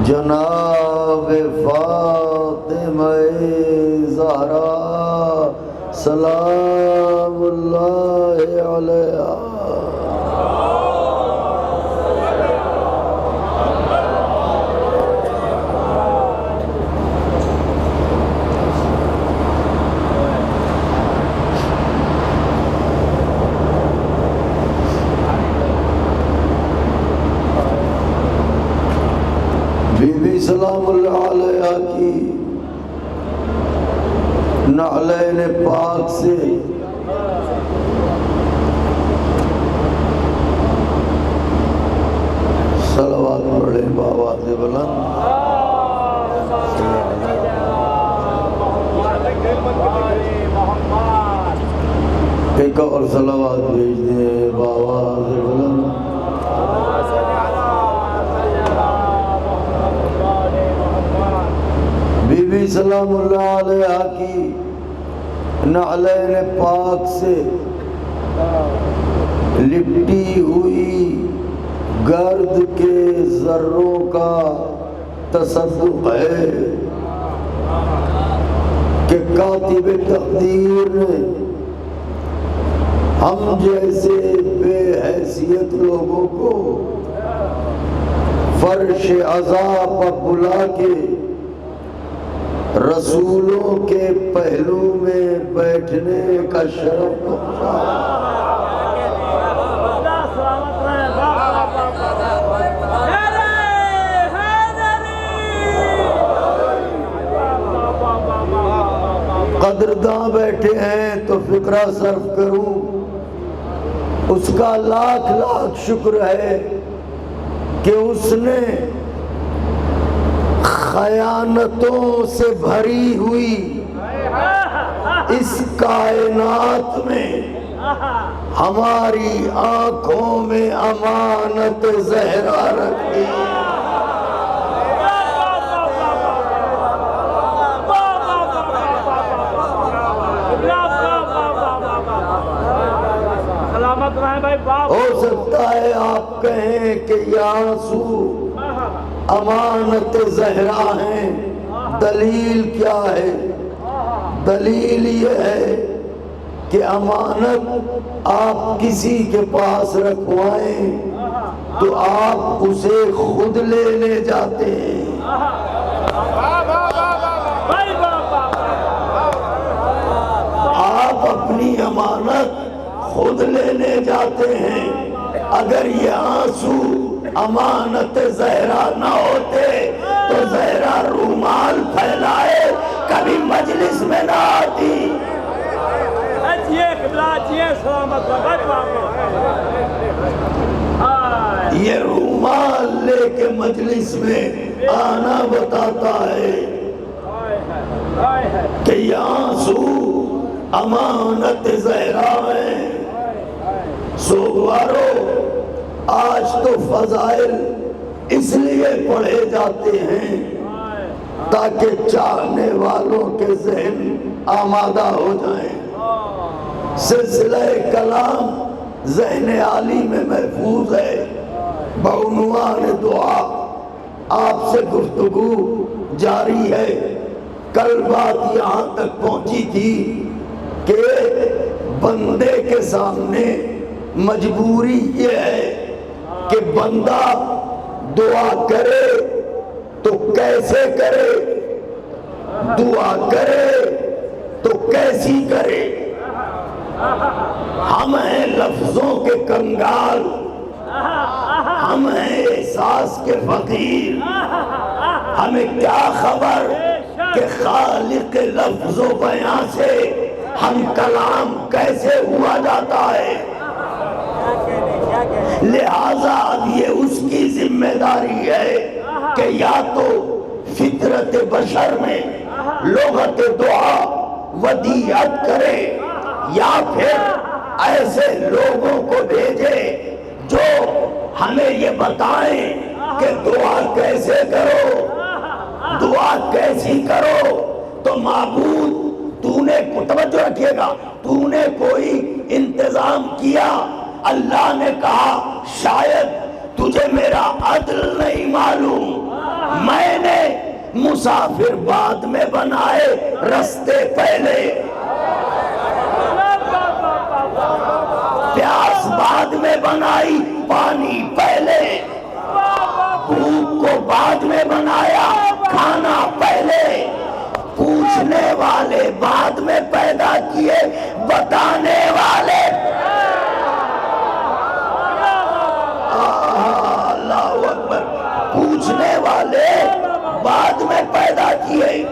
جناب فاطمہ زہرا سلام اللہ علیہا۔ Be be سلام اللہ علیہا کی نعلین پاک سے صلوات پڑھے بآواز بلند۔ ایک اور صلوات بھیج دیں بآواز بلند۔ بی بی سلام اللہ علیہا کی نعلین پاک سے لپٹی ہوئی گرد کے ذروں کا تصدق ہے کہ کاتب تقدیر نے ہم جیسے بے حیثیت لوگوں کو فرش عزا پر بلا کے رسولوں کے پہلو میں بیٹھنے کا شرف بخشا۔ قدرداں بیٹھے ہیں تو فقرہ صرف کروں، اس کا لاکھ لاکھ شکر ہے کہ اس نے خیانتوں سے بھری ہوئی اس کائنات میں ہماری آنکھوں میں امانت زہرا رکھی۔ ہو سکتا ہے آپ کہیں کہ یا آنسو امانت زہرا ہیں، دلیل کیا ہے؟ دلیل یہ ہے کہ امانت آپ کسی کے پاس رکھوائیں تو آپ اسے خود لینے جاتے ہیں۔ آپ اپنی امانت خود لینے جاتے ہیں۔ اگر یہ آنسو امانت زہرا نہ ہوتے تو زہرا رومال پھیلائے کبھی مجلس میں نہ آتی۔ یہ رومال لے کے مجلس میں آنا بتاتا ہے کہ یہ آنسو امانت زہرا ہے۔ سوگوارو، آج تو فضائل اس لیے پڑھے جاتے ہیں تاکہ چاہنے والوں کے ذہن آمادہ ہو جائیں۔ سلسلہ کلام ذہن عالی میں محفوظ ہے۔ بعنوان دعا آپ سے گفتگو جاری ہے۔ کل بات یہاں تک پہنچی تھی کہ بندے کے سامنے مجبوری یہ ہے کہ بندہ دعا کرے تو کیسے کرے، دعا کرے تو کیسی کرے۔ ہم ہیں لفظوں کے کنگال، ہم ہیں احساس کے فقیر۔ ہمیں کیا خبر کہ خالق لفظ و بیان سے ہم کلام کیسے ہوا جاتا ہے۔ لہذا اب یہ اس کی ذمہ داری ہے کہ یا تو فطرت بشر میں لغت دعا ودیعت کرے یا پھر ایسے لوگوں کو بھیجے جو ہمیں یہ بتائیں کہ دعا کیسے کرو، دعا کیسی کرو۔ تو معبود تو نے توجہ رکھیے گا، تو نے کوئی انتظام کیا؟ اللہ نے کہا شاید تجھے میرا عدل نہیں معلوم، میں مسافر بعد میں بنائے رستے پہلے، پیاس بعد میں بنائی پانی پہلے، بھوک کو بعد میں بنایا کھانا پہلے، پوچھنے والے بعد میں پیدا کیے بتانے والے۔ اللہ اکبر، پوچھنے والے بعد میں پیدا کیے،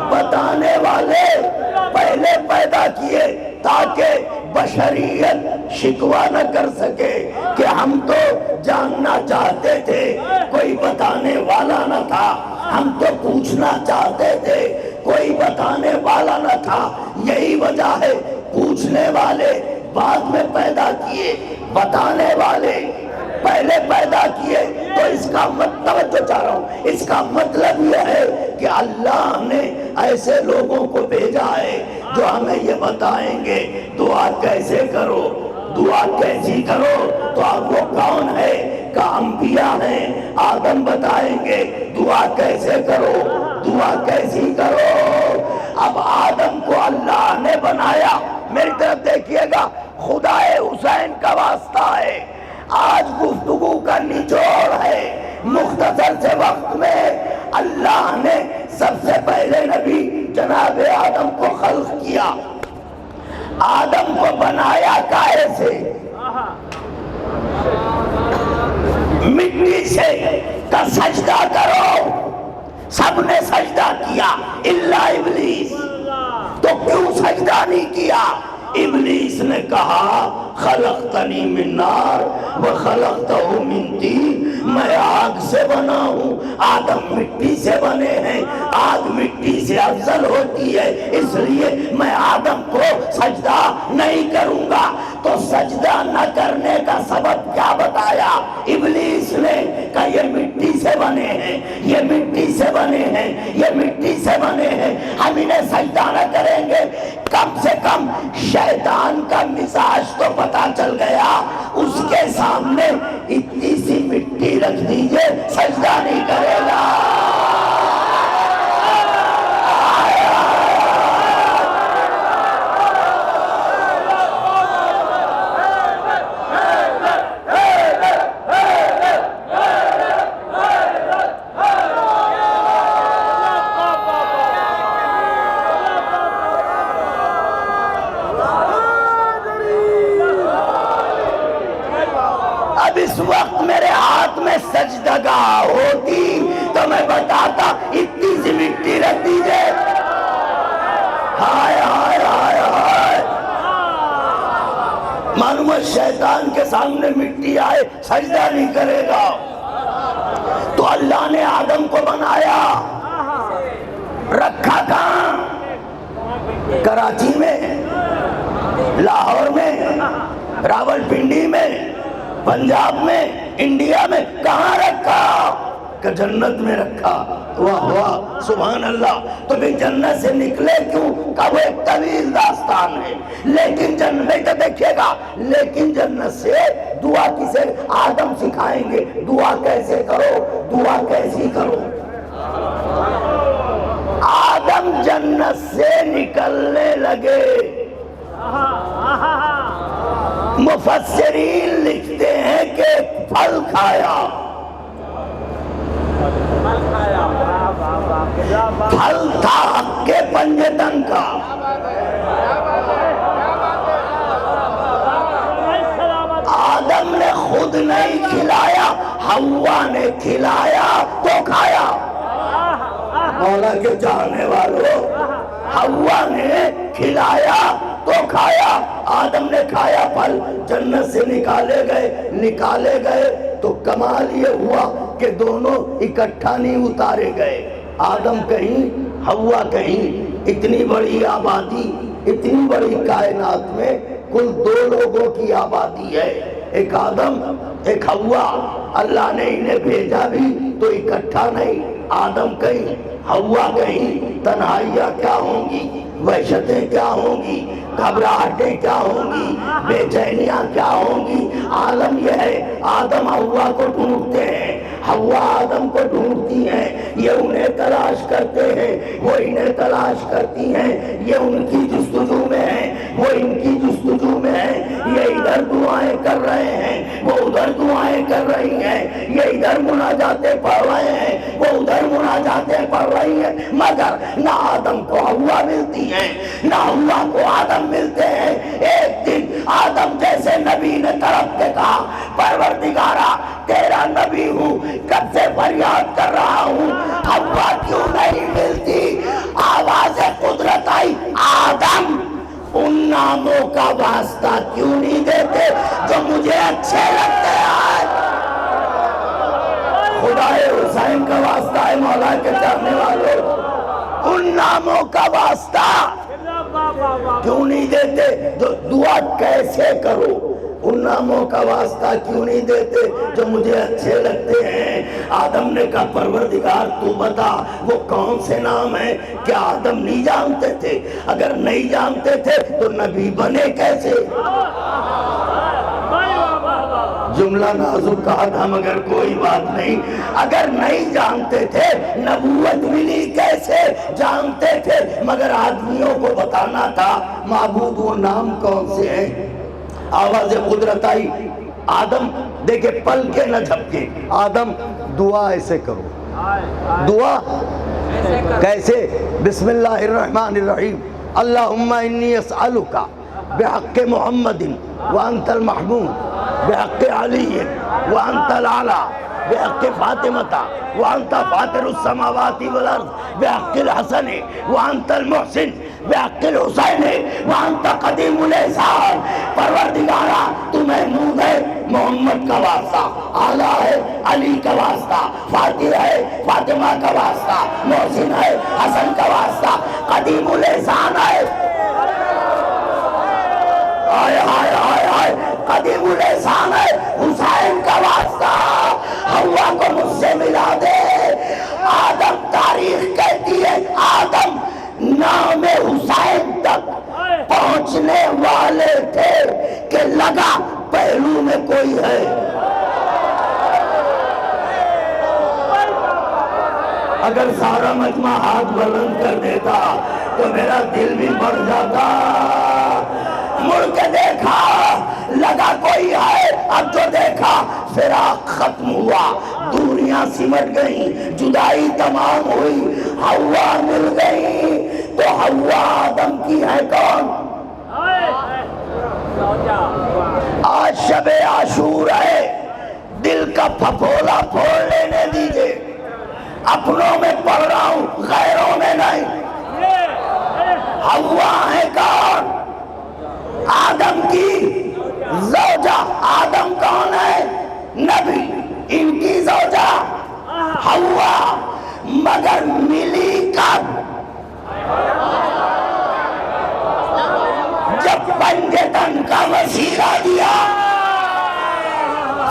بتانے والے پہلے پیدا کیے، تاکہ بشریت شکوہ نہ کر سکے کہ ہم تو جاننا چاہتے تھے، کوئی بتانے والا نہ تھا، ہم تو پوچھنا چاہتے تھے، کوئی بتانے والا نہ تھا۔ یہی وجہ ہے پوچھنے والے بعد میں پیدا کیے، بتانے والے پہلے پیدا کیے۔ تو اس کا توجہ چاہ رہا ہوں، اس کا مطلب یہ ہے کہ اللہ نے ایسے لوگوں کو بھیجا ہے جو ہمیں یہ بتائیں گے دعا کیسے کرو، دعا کیسی کرو۔ تو اب وہ کون ہے؟ کہ انبیاء ہیں۔ آدم بتائیں گے دعا کیسے کرو، دعا کیسی کرو۔ اب آدم کو اللہ نے بنایا۔ میری طرف دیکھیے گا، خدا حسین کا واسطہ ہے۔ آج گفتگو کا نچوڑ ہے، مختصر سے وقت میں اللہ نے سب سے پہلے نبی جناب آدم کو خلق کیا۔ آدم کو بنایا کائے سے؟ مٹی سے۔ کا سجدہ کرو، سب نے سجدہ کیا الا ابلیس۔ تو کیوں سجدہ نہیں کیا؟ ابلیس نے کہا خلقتنی من نار وخلقتہ من طین، میں آگ سے بنا ہوں، آدم مٹی سے بنے ہیں، آگ مٹی سے افضل ہوتی ہے، اس لیے میں آدم کو سجدہ نہیں کروں گا۔ تو سجدہ نہ کرنے کا سبب کیا بتایا ابلیس نے؟ کہ یہ مٹی سے بنے ہیں، یہ مٹی سے بنے ہیں، یہ مٹی سے بنے ہیں، ہم انہیں سجدہ نہ کریں گے۔ کم سے کم شیطان کا مزاج تو پتا چل گیا، اس کے سامنے اتنی سی مٹی رکھ دیجئے سجدہ نہیں کرے گا۔ اس وقت میرے ہاتھ میں سجدگاہ ہوتی تو میں بتاتا اتنی سی مٹی رکھ دیجئے۔ ہائے ہائے ہائے ہائے، معلوم ہے شیطان کے سامنے مٹی آئے سجدہ نہیں کرے گا۔ تو اللہ نے آدم کو بنایا، رکھا کہاں؟ کراچی میں، لاہور میں، راول پنڈی میں، پنجاب میں، انڈیا میں، کہاں رکھا؟ کہ جنت میں رکھا۔ واہ واہ سبحان اللہ۔ تو بھی جنت سے نکلے کیوں؟ کہ وہ ایک طویل داستان ہے، لیکن جنت تو دیکھیے گا، لیکن جنت سے دعا کسے آدم سکھائیں گے، دعا کیسے کرو، دعا کیسی کرو۔ آدم جنت سے نکلنے لگے، مفسرین لکھتے ہیں کہ پھل کھایا، پھل تھا حق کے پنجتن کا۔ آدم نے خود نہیں کھلایا، حوا نے کھلایا تو کھایا۔ مولا کے چاہنے والوں، حوا نے کھلایا تو کھایا۔ آدم نے کھایا پھل، جنت سے نکالے گئے تو کمال یہ ہوا کہ دونوں اکٹھا نہیں اتارے گئے، آدم کہیں حوا کہیں۔ اتنی بڑی آبادی، اتنی بڑی کائنات میں کل دو لوگوں کی آبادی ہے، ایک آدم ایک حوا۔ اللہ نے انہیں بھیجا بھی تو اکٹھا نہیں، آدم کہیں حوا کہیں، تنہائیاں کیا ہوں گی؟ وحشتیں کیا ہوں گی، گھبراہٹیں کیا ہوں گی، بے چینیاں کیا ہوں گی۔ عالم یہ ہے آدم حوا کو ڈھونڈتے ہیں، حوا آدم کو ڈھونڈتی ہیں، یہ انہیں تلاش کرتے ہیں، وہ انہیں تلاش کرتی ہیں، یہ ان کی جستجو میں ہیں، وہ ان کی جستجو میں ہیں، یہ ادھر دعائیں کر رہے ہیں، وہ ادھر دعائیں کر رہی ہیں، یہ ادھر مناجاتیں پڑھ رہے ہیں، وہ ادھر مناجاتیں پڑھ رہی ہیں، مگر نہ آدم کو حوا ملتی ہیں نہ حوا کو آدم ملتے ہیں۔ ایک دن آدم جیسے نبی نے تڑپ کے کہا پروردگارا تیرا نبی ہوں، کب سے فریاد کر رہا ہوں، حوا کیوں نہیں ملتی؟ آواز قدرت آئی، آدم ان ناموں کا واسطہ کیوں نہیں دیتے جو مجھے اچھے لگتے ہیں؟ خدائے حسین کا واسطہ ہے مولا کے چاہنے والوں، ان ناموں کا واسطہ کیوں نہیں دیتے؟ دعا کیسے کرو؟ ان ناموں کا واسطہ کیوں نہیں دیتے جو مجھے اچھے لگتے ہیں؟ آدم نے کہا پروردگار تو بتا وہ کون سے نام ہیں؟ کیا آدم نہیں جانتے تھے؟ اگر نہیں جانتے تھے تو نبی بنے کیسے؟ جملہ نازک کہا تھا مگر کوئی بات نہیں، اگر نہیں جانتے تھے نبوت ملی کیسے؟ جانتے تھے مگر آدمیوں کو بتانا تھا معبود وہ نام کون سے ہیں۔ آواز قدرت آئی، آدم دیکھے پل کے نہ جھپکے، آدم دعا ایسے کرو، دعا کیسے؟ بسم اللہ الرحمن الرحیم، اللہم انی اسألک بحق محمد وانت المحمود بحق علی وانت العلا بحق فاطمة وانت فاطر السماوات والارض بحق الحسن وانت المحسن بحق الحسین وانت قدیم الاحسان۔ پروردگارا تو محمود ہے، محمد کا واسطہ، اعلیٰ ہے، علی کا واسطہ، فاتح ہے، فاطمہ کا واسطہ، محسن ہے، حسن کا واسطہ، قدیم الاحسان ہے، آئے آئے آئے آئے قدیم الاحسان ہے، حسین کا واسطہ، حوا کو مجھ سے ملا دے۔ آدم تاریخ کہتی ہے آدم نام حسین تک پہنچنے والے تھے کہ لگا پہلو میں کوئی ہے۔ اگر سارا مجمع ہاتھ بلند کر دیتا تو میرا دل بھی بڑھ جاتا۔ مڑ کے دیکھا لگا کوئی ہے، اب جو دیکھا فراق ختم ہوا، دوریاں سمٹ گئیں، جدائی تمام ہوئی، حوا مل گئی۔ تو حوا آدم کی ہے کون؟ آج شب عاشور ہے، دل کا پھپھولا پھوڑ لینے دیجئے، اپنوں میں پڑھ رہا ہوں غیروں میں نہیں۔ حوا ہے کون؟ آدم کی زوجہ۔ آدم کون ہے؟ نبی، ان کی زوجہ حوا، مگر ملی کب؟ جب پنجے تن کا وسیلہ دیا۔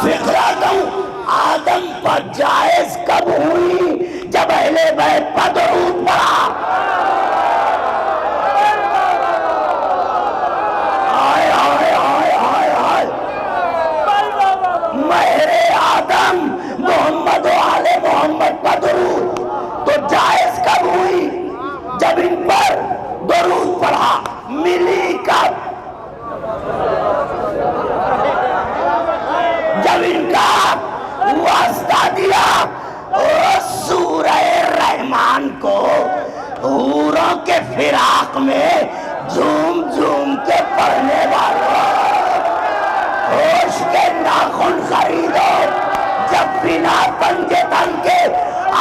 فکرہ دوں آدم پر جائز کب ہوئی؟ جب اہل بیت پر درود پڑا۔ مہر آدم محمد و آل محمد پر درود تو جائز کب ہوئی؟ جب ان پر درود پڑھا۔ ملی کب؟ جب ان کا واسطہ دیا۔ سورہ رحمان کو حوروں کے فراق میں جھوم جھوم کے پڑھنے والوں، ہوش کے ناخن خریدو۔ جب بنا پنجے تن کے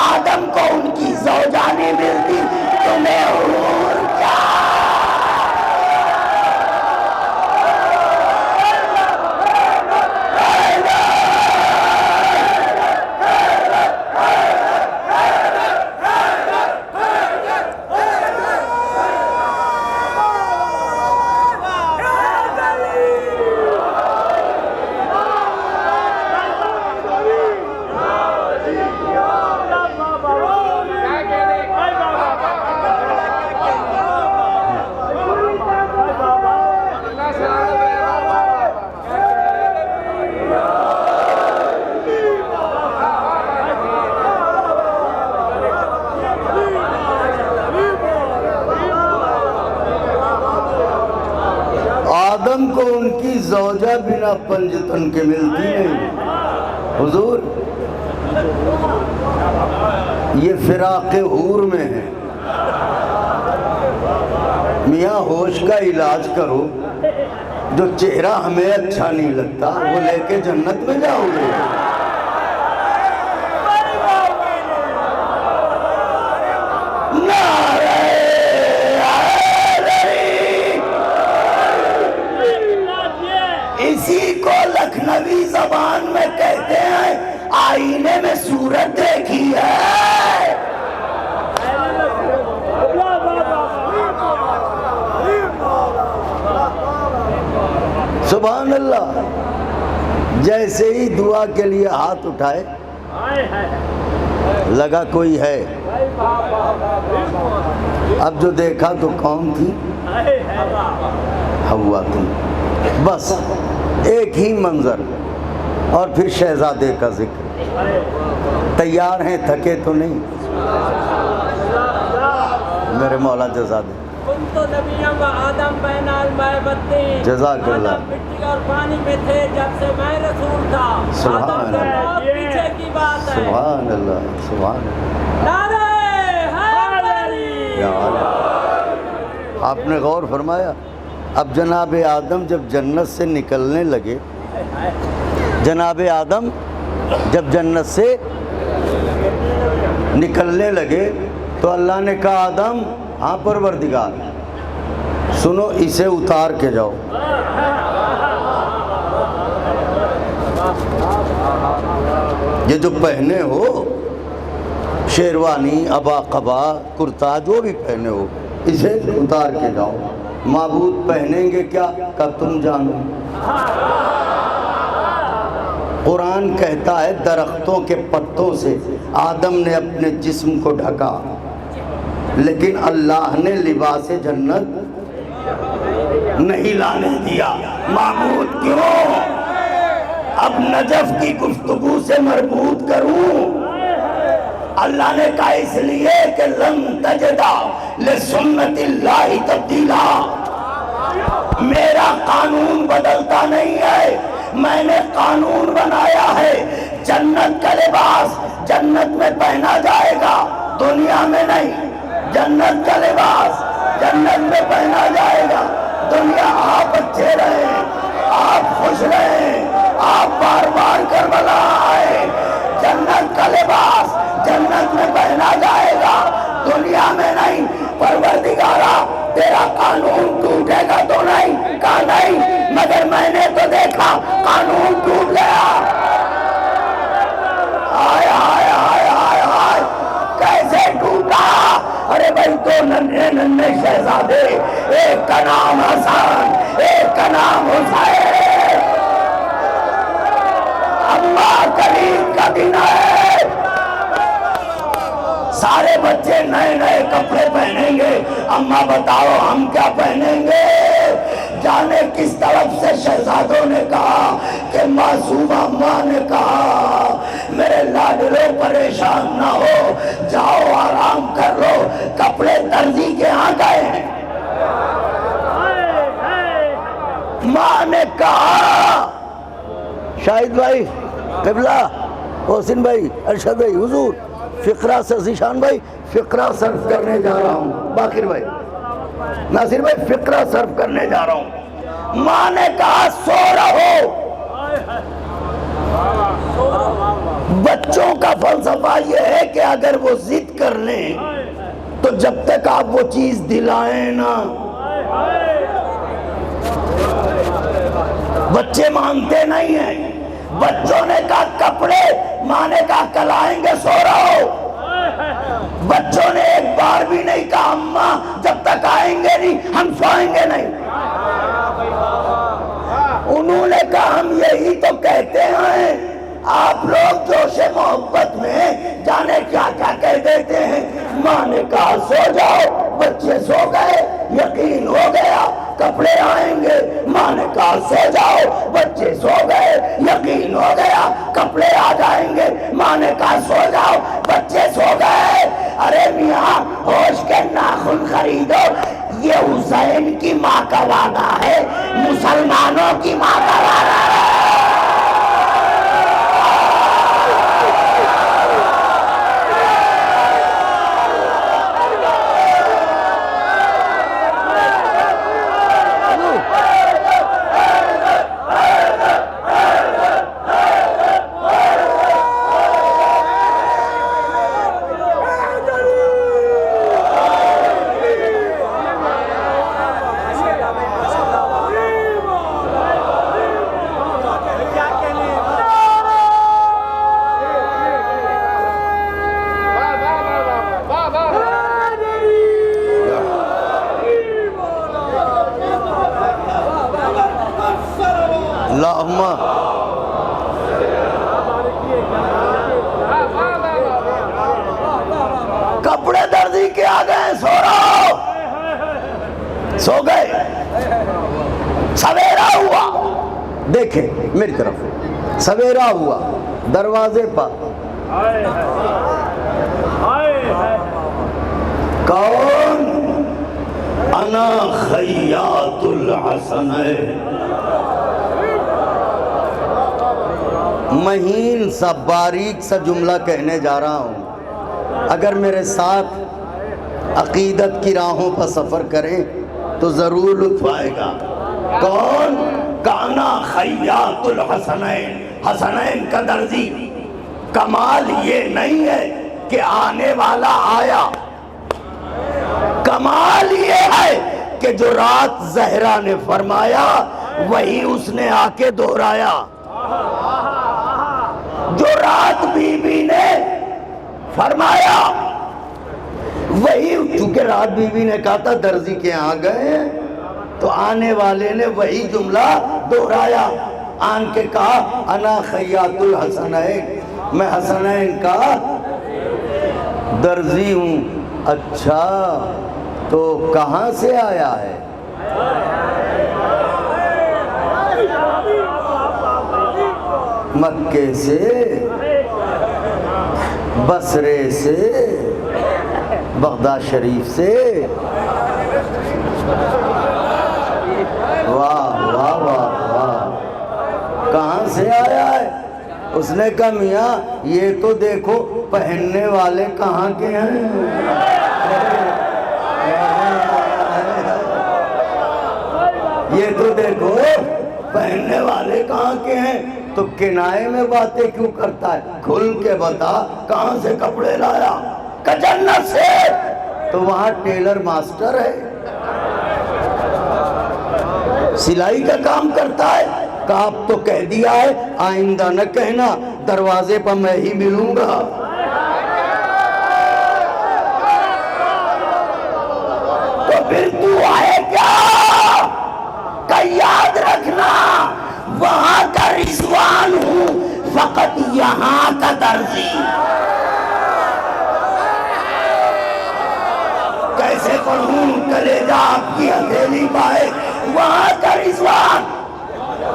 آدم کو ان کی زوجہ نہیں ملتی، تمہیں حور کیا؟ کوئی زوجہ بنا پنجتن کے ملتی نہیں حضور، یہ فراق حور میں ہے۔ میاں ہوش کا علاج کرو، جو چہرہ ہمیں اچھا نہیں لگتا وہ لے کے جنت میں جاؤ گے۔ اسی کو لکھنوی زبان میں کہتے ہیں آئینے میں صورت دیکھی ہے۔ سبحان اللہ۔ جیسے ہی دعا کے لیے ہاتھ اٹھائے لگا کوئی ہے، اب جو دیکھا تو کون تھی؟ حوا تھی۔ بس ایک ہی منظر اور پھر شہزادے کا ذکر۔ تیار ہیں، تھکے تو نہیں میرے مولا جزا دے۔ جزاک اللہ۔ آدم مٹی اور پانی میں تھے جب سے میں رسول تھا۔ سبحان اللہ، بہت پیچھے کی بات ہے۔ سبحان اللہ، سبحان اللہ۔ نعرہ حیدری۔ یا اللہ۔ آپ نے غور فرمایا، اب جناب آدم جب جنت سے نکلنے لگے، جناب آدم جب جنت سے نکلنے لگے تو اللہ نے کہا آدم، ہاں پروردگار سنو، اسے اتار کے جاؤ۔ یہ جو پہنے ہو شیروانی، ابا قبا، کرتا، جو بھی پہنے ہو اسے اتار کے جاؤ۔ معبود پہنیں گے کیا؟ کب تم جانو۔ قرآن کہتا ہے درختوں کے پتوں سے آدم نے اپنے جسم کو ڈھکا، لیکن اللہ نے لباس جنت نہیں لانے دیا۔ معبود کیوں؟ اب نجف کی گفتگو سے مربوط کروں۔ اللہ نے کہا اس لیے کہ لن تجدا لسنت اللہ تبدیلا، میرا قانون بدلتا نہیں ہے، میں نے قانون بنایا ہے۔ جنت کا لباس جنت میں پہنا جائے گا، دنیا میں نہیں۔ جنت کا لباس جنت میں پہنا جائے گا، دنیا۔ آپ اچھے رہیں، آپ خوش رہیں، آپ بار بار کربلا آئے۔ جنت کا لباس جنت میں پہنا جائے گا، دنیا میں نہیں۔ پروردگارا تیرا قانون ٹوٹے گا تو نہیں؟ کہا نہیں، مگر میں نے تو دیکھا قانون ٹوٹ گیا۔ آئے آئے آئے آئے آئے، کیسے ٹوٹا؟ ارے بھائی دو ننھے ننھے شہزادے، ایک کا نام حسن، ایک کا نام حسین۔ اماں کریم کا دن ہے، سارے بچے نئے نئے کپڑے پہنیں گے۔ اماں بتاؤ ہم کیا پہنیں گے؟ جانے کس طرف سے شہزادوں نے کہا کہ معصومہ ماں نے کہا میرے لاڈلو پریشان نہ ہو، جاؤ آرام کر لو، کپڑے درزی کے ہاں گئے ہیں۔ ماں نے کہا شاہد بھائی، قبلہ، حسین بھائی، ارشد بھائی، حضور، فقرہ سے ذیشان بھائی، فقرہ صرف کرنے جا رہا ہوں۔ باقر بھائی، ناصر بھائی، فقرہ صرف کرنے جا رہا ہوں۔ ماں نے کہا سو رہو۔ بچوں کا فلسفہ یہ ہے کہ اگر وہ ضد کر لیں تو جب تک آپ وہ چیز دلائیں نا، بچے مانتے نہیں ہیں۔ بچوں نے کہا کپڑے، ماں نے کہا کل آئیں گے، سو رہو۔ بچوں نے ایک بار بھی نہیں کہا اماں جب تک آئیں گے نہیں ہم سوئیں گے نہیں۔ انہوں نے کہا ہم یہی تو کہتے ہیں، آپ لوگ جوش محبت میں جانے کیا کیا کہہ دیتے ہیں۔ ماں نے کہا سو جاؤ، بچے سو گئے، یقین ہو گیا کپڑے آئیں گے۔ ماں نے کہا سو جاؤ، بچے سو گئے، یقین ہو گیا کپڑے آ جائیں گے۔ ماں نے کہا سو جاؤ، بچے سو گئے۔ ارے میاں ہوش کے ناخن خریدو، یہ حسین کی ماں کا وعدہ ہے، مسلمانوں کی ماں کا وعدہ ہے۔ اللہم کپڑے درزی کے آ گئے، سو رہو، سو گئے، سویرا ہوا، دیکھیں میری طرف، سویرا ہوا، دروازے پر کون؟ انا خیاط الحسنین، مہین سا باریک سا جملہ کہنے جا رہا ہوں، اگر میرے ساتھ عقیدت کی راہوں پر سفر کریں تو ضرور لطف آئے گا۔ کون؟ کانا خیاط الحسنین، حسنین کا درزی۔ کمال یہ نہیں ہے کہ آنے والا آیا، کمال یہ ہے کہ جو رات زہرا نے فرمایا وہی اس نے آ کے دہرایا، جو رات بی بی نے فرمایا وہی، چونکہ رات بی بی نے کہا تھا درزی کے ہاں گئے تو آنے والے نے وہی جملہ دہرایا، آن کے کہا انا خیاط الحسنین، میں حسنین کا درزی ہوں۔ اچھا تو کہاں سے آیا ہے؟ مکے سے، بصرے سے، بغداد شریف سے؟ واہ واہ واہ واہ، کہاں سے آیا ہے؟ اس نے کہا میاں یہ تو دیکھو پہننے والے کہاں کے ہیں، یہ تو دیکھو پہننے والے کہاں کے ہیں، تو کنائے میں باتیں کیوں کرتا ہے؟ کھل کے بتا کہاں سے کپڑے لایا؟ کہ جنت سے۔ تو وہاں ٹیلر ماسٹر ہے، سلائی کا کام کرتا ہے، کہ آپ تو کہہ دیا ہے آئندہ نہ کہنا دروازے پر میں ہی ملوں گا۔ تو پھر تو آئے کیا؟ کہ یاد رکھنا وہاں کا رضوان ہوں، فقط یہاں کا درزی۔ کیسے پڑھوں کلیجہ آپ کی ہتھیلی پائے، وہاں کا رضوان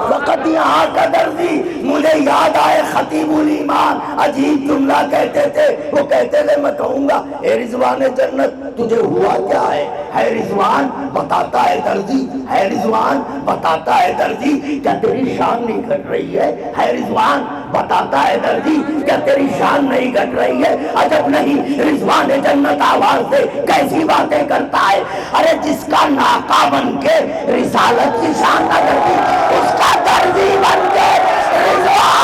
فقط یہاں کا درزی۔ مجھے یاد آئے خطیب الایمان عجیب جملہ کہتے تھے، وہ کہتے تھے میں کہوں گا اے رضوان جنت تجھے ہوا کیا ہے رضوان بتاتا ہے درزی، ہے رضوان بتاتا ہے درزی کیا تیری شان نہیں گھٹ رہی ہے رضوان بتاتا ہے درزی کیا تیری شان نہیں گھٹ رہی ہے؟ عجب نہیں رضوان جنت آواز سے کیسی باتیں کرتا ہے، ارے جس کا ناقہ بن کے رسالت کی شان نہ کرتی اس کا درزی بن کے رضوان۔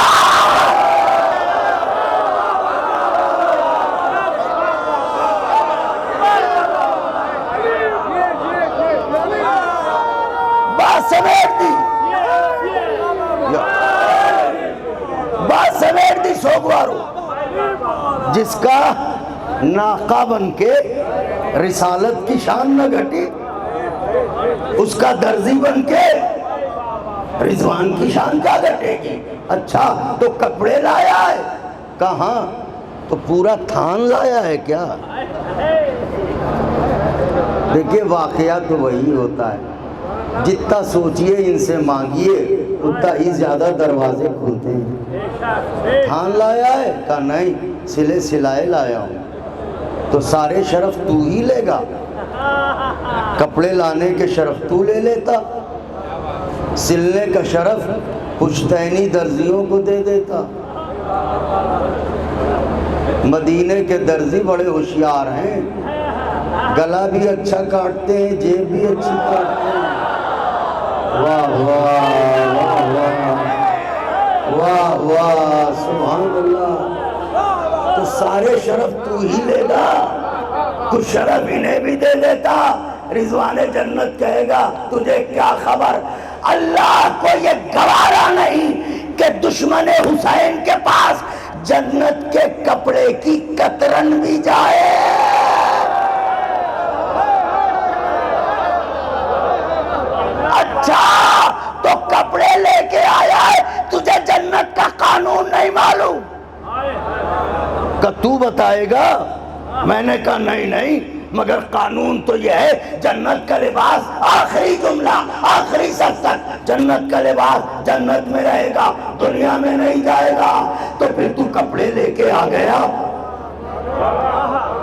بات سمیٹ دی سوگوارو، جس کا ناقہ بن کے رسالت کی شان نہ گھٹی اس کا درزی بن کے رضوان کی شان کیا گھٹے گی؟ اچھا تو کپڑے لایا ہے، کہاں؟ تو پورا تھان لایا ہے کیا؟ دیکھیے واقعہ تو وہی ہوتا ہے، جتنا سوچئے ان سے مانگیے اتنا ہی زیادہ دروازے کھلتے ہیں۔ تھان لایا ہے؟ کہا نہیں سلے سلائے لایا ہوں۔ تو سارے شرف تو ہی لے گا، کپڑے لانے کے شرف تو لے لیتا، سلنے کا شرف پشتینی درزیوں کو دے دیتا۔ مدینے کے درزی بڑے ہوشیار ہیں، گلا بھی اچھا کاٹتے ہیں، جیب بھی اچھی کاٹتے ہیں۔ واہ واہ واہ واہ واہ واہ، سبحان اللہ۔ تو سارے شرف تو ہی لے گا، تو شرف انہیں بھی دے دیتا۔ رضوان جنت کہے گا تجھے کیا خبر، اللہ کو یہ گوارا نہیں کہ دشمن حسین کے پاس جنت کے کپڑے کی کترن بھی جائے۔ اچھا تو کپڑے لے کے آیا ہے، تجھے جنت کا قانون نہیں معلوم؟ کہ تو بتائے گا؟ میں نے کہا نہیں، مگر قانون تو یہ ہے جنت کا لباس، آخری جملہ، آخری سطر، جنت کا لباس جنت میں رہے گا، دنیا میں نہیں جائے گا۔ تو پھر تو کپڑے لے کے آ گیا،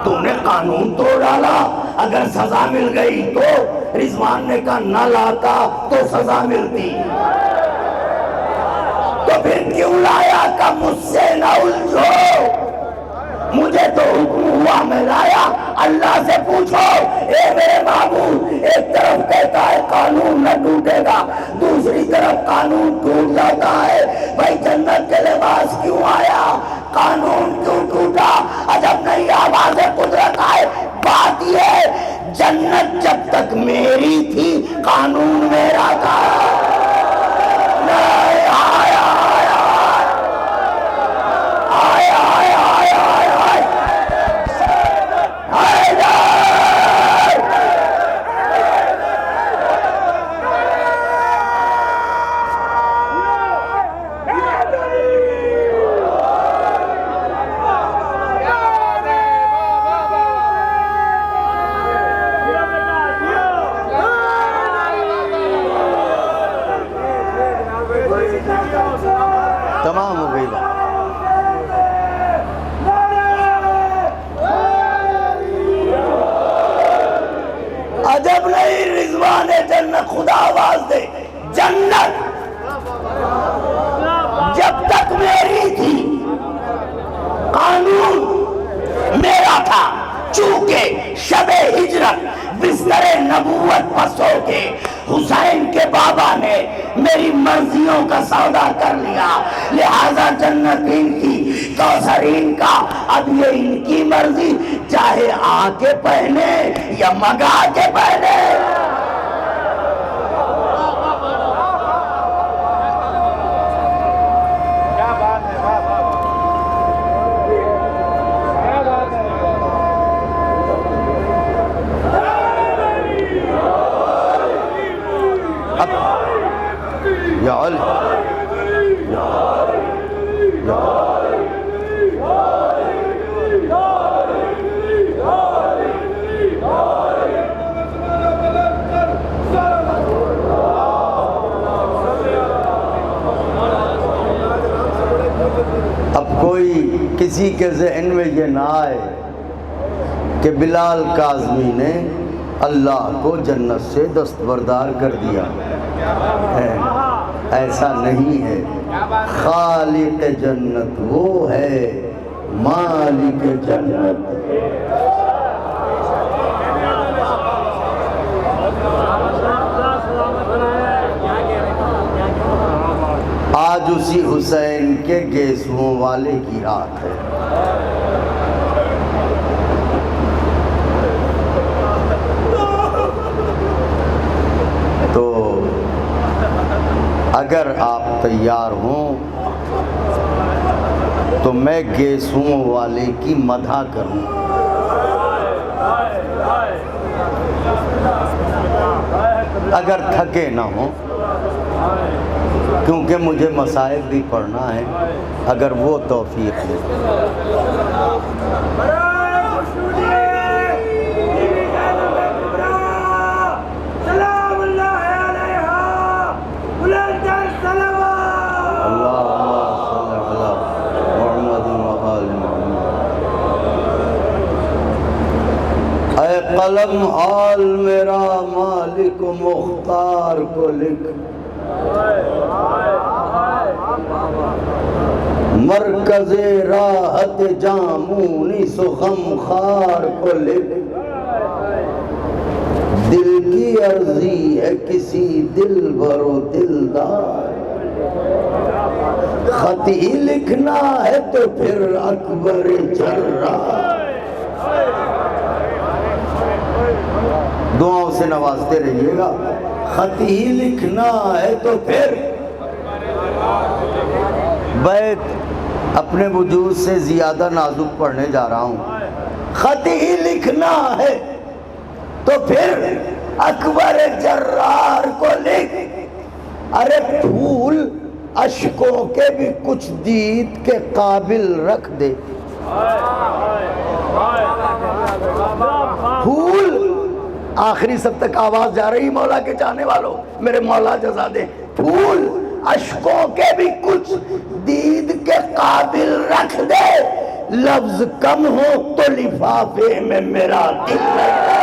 تو نے قانون توڑ ڈالا۔ اگر سزا مل گئی تو رضوان نے کہا نہ لاتا تو سزا ملتی، تو پھر کیوں لایا؟ کہ مجھ سے نہ الجھو، مجھے تو حکم ہوا میں لایا، اللہ سے پوچھو۔ اے میرے معبود، ایک طرف کہتا ہے قانون نہ ٹوٹے گا، دوسری طرف قانون ٹوٹ جاتا ہے، بھائی جنت کے لباس کیوں آیا؟ قانون کیوں ٹوٹا؟ عجب نہیں آواز قدرت آئے۔ بات یہ ہے جنت جب تک میری تھی قانون میرا تھا۔ تمام ہو گئی بات۔ عجب نہیں، رضوان جنت، خدا آواز دے، جنت جب تک میری تھی قانون میرا تھا، چونکہ شب ہجرت بستر نبوت پر سو کے حسین کے بابا نے میری مرضیوں کا سودا کر لیا، لہذا جنت ان کی، کوثر ان کا، اب یہ ان کی مرضی، چاہے آ کے پہنے یا مگا کے پہنے۔ یا علی اب کوئی کسی کے ذہن میں یہ نہ آئے کہ بلال کاظمی نے اللہ کو جنت سے دستبردار کر دیا ہے، ایسا نہیں ہے۔ خالق جنت وہ ہے، مالک جنت۔ آج اسی حسین کے گیسوؤں والے کی رات ہے۔ تو اگر آپ تیار ہوں تو میں گیسوؤں والے کی مدح کروں۔ اگر تھکے نہ ہوں، کیونکہ مجھے مصائب بھی پڑھنا ہے، اگر وہ توفیق ہے۔ قلم حال میرا مالک مختار کو لکھ، مرکز راحت جامونی سخم خار کو لکھ، دل کی عرضی ہے کسی دل بر و دلدار، خط ہی لکھنا ہے تو پھر اکبر جرار۔ دعاؤں سے نوازتے رہیے گا۔ خط ہی لکھنا ہے تو پھر، بیت اپنے وجود سے زیادہ نازک پڑھنے جا رہا ہوں۔ خط ہی لکھنا ہے تو پھر اکبر جرار کو لکھ، ارے پھول اشکوں کے بھی کچھ دید کے قابل رکھ دے، پھول آخری سب تک آواز جا رہی مولا کے چاہنے والوں، میرے مولا جزا دے، پھول اشکوں کے بھی کچھ دید کے قابل رکھ دے، لفظ کم ہو تو لفافے میں میرا دل رکھ،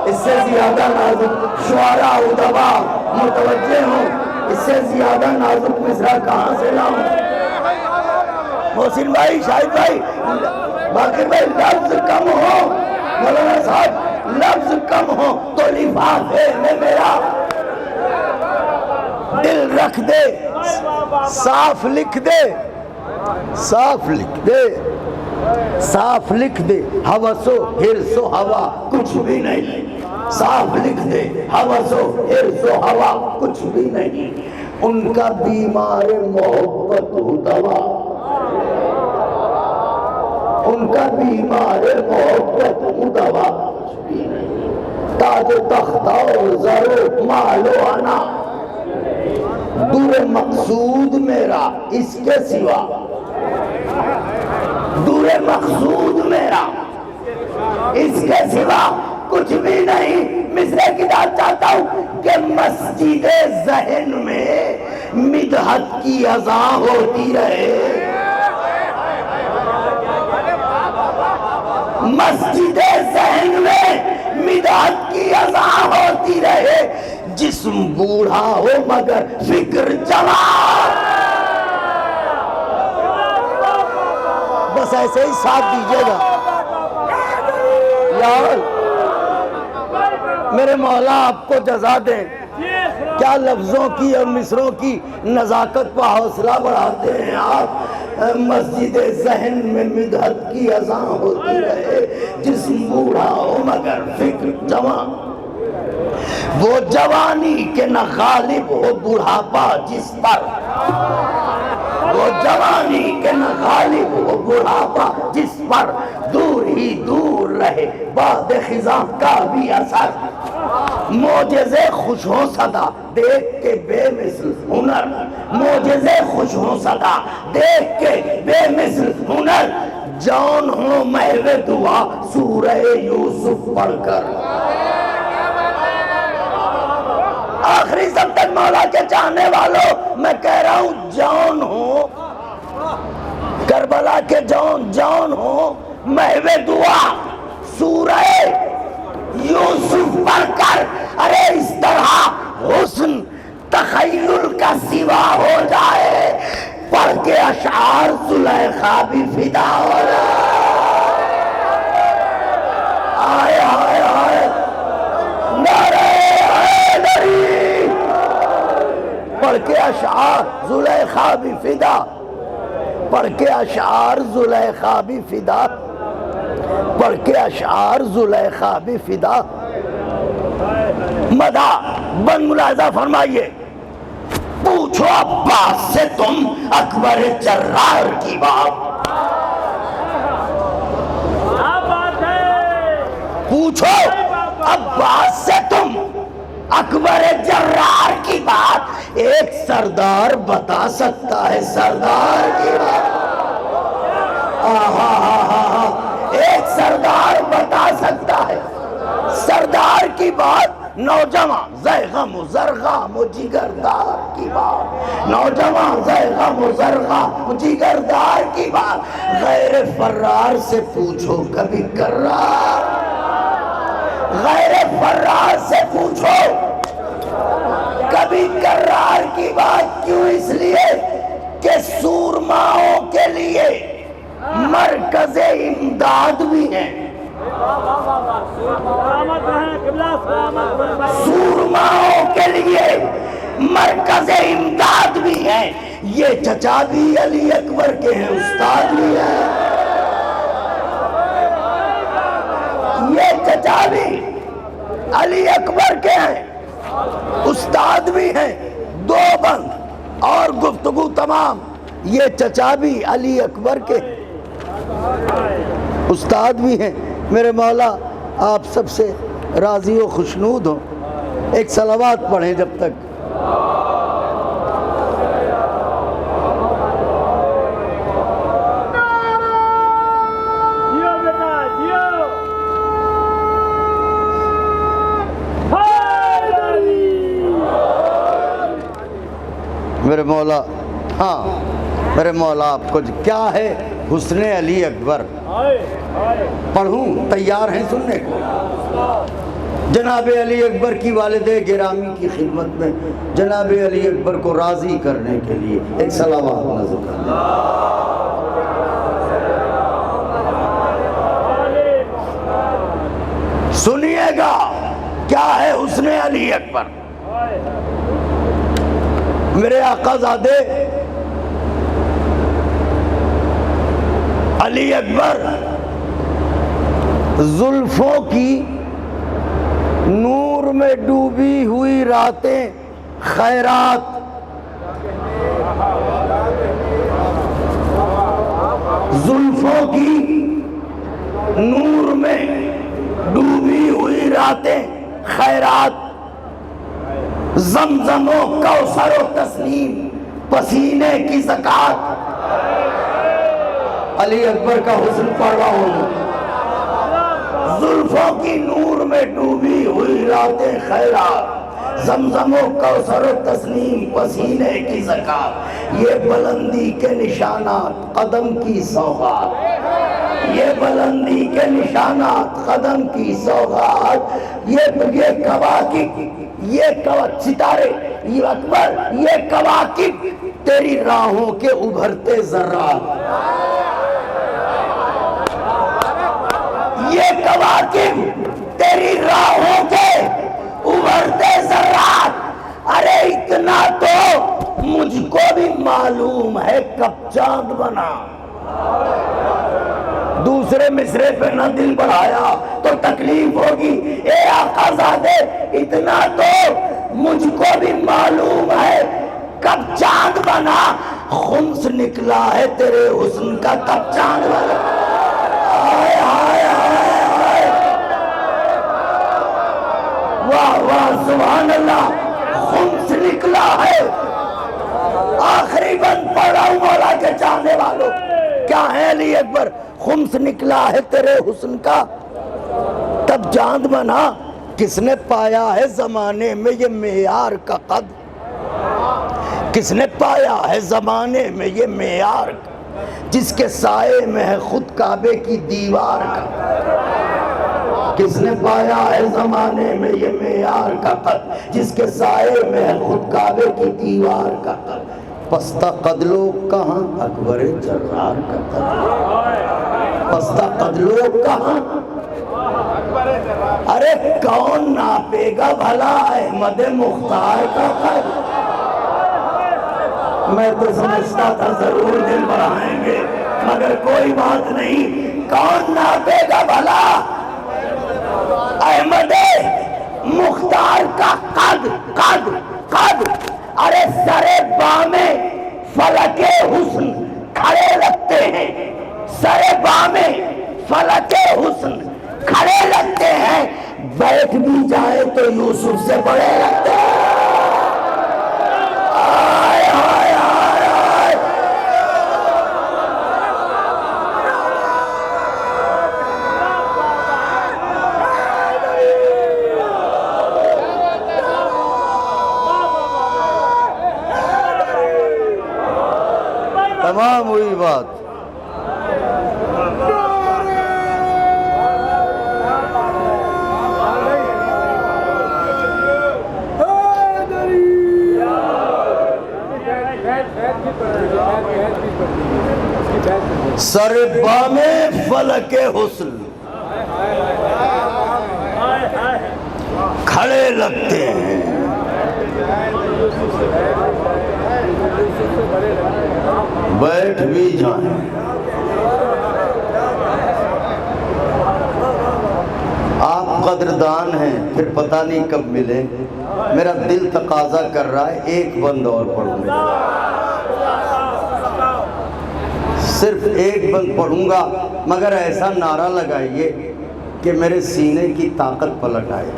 اس سے زیادہ نازک شعراء ادبا متوجہ ہوں، اس سے زیادہ نازک مصرع کہاں سے لاؤں؟ محسن بھائی، شاہد بھائی، باقر بھائی، لفظ کم ہو، مولانا صاحب لفظ کم ہو تو لفافے میں میرا دل رکھ دے، صاف لکھ دے، صاف لکھ دے، صاف لکھ دے، ہوس و حرص و ہوا کچھ بھی نہیں، صاف لکھ دے، ہوس و حرص و ہوا کچھ بھی نہیں، ان کا بیمار محبت ہو دوا، ان کا بیمار محبت ہو دوا کچھ بھی نہیں، تاج و تخت اور زر و مال و انا دور مقصود میرا اس کے سوا، دور مقصود میرا اس کے سوا کچھ بھی نہیں۔ مصرع کی بات چاہتا ہوں کہ مسجد ذہن میں مدحت کی اذان ہوتی رہے، مسجد ذہن میں مدحت کی اذان ہوتی رہے، جسم بوڑھا ہو مگر فکر جوان، بس ایسے ہی ساتھ دیجئے گا یار، میرے مولا آپ کو جزا دیں، کیا لفظوں کی اور مصروں کی نزاکت و حوصلہ بڑھاتے ہیں آپ۔ مسجد ذہن میں مدحت کی اذان ہوتی رہے، جسم بوڑھا ہو مگر فکر جوان، وہ جوانی کے نہ غالب ہو بڑھاپا جس پر، وہ جوانی کے نہ غالب ہو بڑھاپا جس پر، دور ہی دور رہے باد خزاں کا بھی اثر، معجزے خوش ہوں صدا دیکھ کے بے مثل ہنر، معجزے خوش ہوں صدا دیکھ کے بے مثل ہنر، جان ہوں محو دعا سورہ یوسف پڑھ کر، آخری سب تک مولا کے چاہنے والوں میں کہہ رہا ہوں، جان ہو کربلا کے جان ہو محو دعا سورہ یوسف پڑھ کر، ارے اس طرح حسن تخیل کا سوا ہو جائے، پڑھ کے اشعار زلیخا بھی فدا ہو جائے، آئے آئے آئے نعرہ حیدری، پڑھ کے اشعار زلیخا بھی فدا، پڑھ کے اشعار زلیخا بھی فدا، پڑھ کے اشعار زلیخا بھی فدا، مدہ بن ملاحظہ فرمائیے، پوچھو عباس سے تم اکبر جرار کی بات، پوچھو عباس سے تم اکبر جرار کی بات، ایک سردار بتا سکتا ہے سردار کی بات، ایک سردار بتا سکتا ہے سردار کی بات، نوجوان زیغم و زرغام و جگردار کی بات، نوجوان زیغم و زرغام و جگردار کی بات، غیر فرار سے پوچھو کبھی کرار، غیر فرار سے پوچھو کبھی کرار کی بات، کیوں؟ اس لیے کہ سورماؤں کے لیے مرکز امداد بھی ہیں، سورماؤں کے لیے مرکز امداد بھی ہیں، یہ چچا بھی علی اکبر کے ہیں، استاد بھی ہیں، یہ چچا بھی علی اکبر کے ہیں، استاد بھی ہیں، دو بند اور گفتگو تمام، یہ چچا بھی علی اکبر کے استاد بھی ہیں۔ میرے مولا آپ سب سے راضی و خوشنود ہوں، ایک صلوات پڑھیں جب تک۔ میرے مولا، ہاں میرے مولا آپ کو کیا ہے حسن علی اکبر، پڑھوں؟ تیار ہیں سننے کو؟ جناب علی اکبر کی والد گرامی کی خدمت میں جناب علی اکبر کو راضی کرنے کے لیے ایک صلوات نازل کر دیں۔ سنیے گا کیا ہے حسن علی اکبر۔ میرے آقا زادے علی اکبر زلفوں کی نور میں ڈوبی ہوئی راتیں خیرات، زلفوں کی نور میں ڈوبی ہوئی راتیں خیرات، زمزم و کوثر و تسنیم پسینے کی زکات۔ علی اکبر کا حسن پڑھ رہا ہوں۔ زلفوں کی نور میں ڈوبی ہوئی راتیں خیرات، زمزم و کوثر و تسنیم پسینے کی زکات، یہ بلندی کے نشانات قدم کی سوغات، یہ بلندی کے نشانات قدم کی سوغات، یہ کواکب، یہ ستارے، یہ اکبر، یہ کواکب تیری راہوں کے ابھرتے ذرات، یہ کواکب تیری راہوں کے ابھرتے ذرات۔ ارے اتنا تو مجھ کو بھی معلوم ہے کب چاند بنا، دوسرے مصرے پہ نہ دل بڑھایا تو تکلیف ہوگی۔ اے آقا زادے اتنا تو مجھ کو بھی معلوم ہے کب چاند بنا، خمس نکلا ہے تیرے حسن کا کب چاند بنا۔ آئے آئے آئے آئے، واہ واہ سبحان اللہ، خمس نکلا ہے۔ آخری بند پڑھ رہا ہوں مولا کے چاہنے والوں، کیا ہے علی اکبر؟ خمس نکلا ہے تیرے حسن کا تب چاند بنا، کس نے پایا ہے زمانے میں یہ معیار کا قد، کس نے پایا ہے زمانے میں یہ معیار کا، جس کے سائے میں ہے خود کعبے کی دیوار کا، کس نے پایا ہے زمانے میں یہ معیار کا قد، جس کے سائے میں ہے خود کعبے کی دیوار کا قد، پستہ قد لوگ کہاں اکبر جرار کا قد، پستہ قد لوگ کہاں، ارے کون ناپے گا بھلا احمد مختار کا قد۔ میں تو سمجھتا تھا ضرور دل بڑھائیں گے مگر کوئی بات نہیں، کون ناپے گا بھلا احمد مختار کا قد قد قد۔ ارے سرے بامے فلک حسن کھڑے لگتے ہیں، سرے بامے فلک حسن کھڑے لگتے ہیں، بیٹھ بھی جائے تو یوسف سے بڑے لگتے ہیں۔ آئے آئے آئے آئے، تمام ہوئی بات. سر بام فلک حسن کھڑے لگتے ہیں. بیٹھ بھی جائیں. آپ قدردان ہیں پھر پتہ نہیں کب ملیں. میرا دل تقاضا کر رہا ہے ایک بند اور پڑھوں گا, صرف ایک بند پڑھوں گا, مگر ایسا نعرہ لگائیے کہ میرے سینے کی طاقت پلٹ آئے.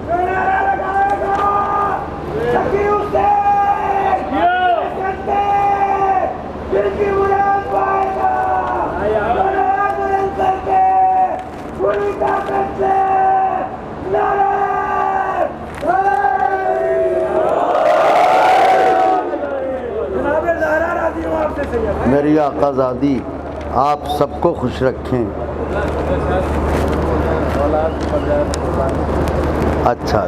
میری آقا زادی آپ سب کو خوش رکھیں. اچھا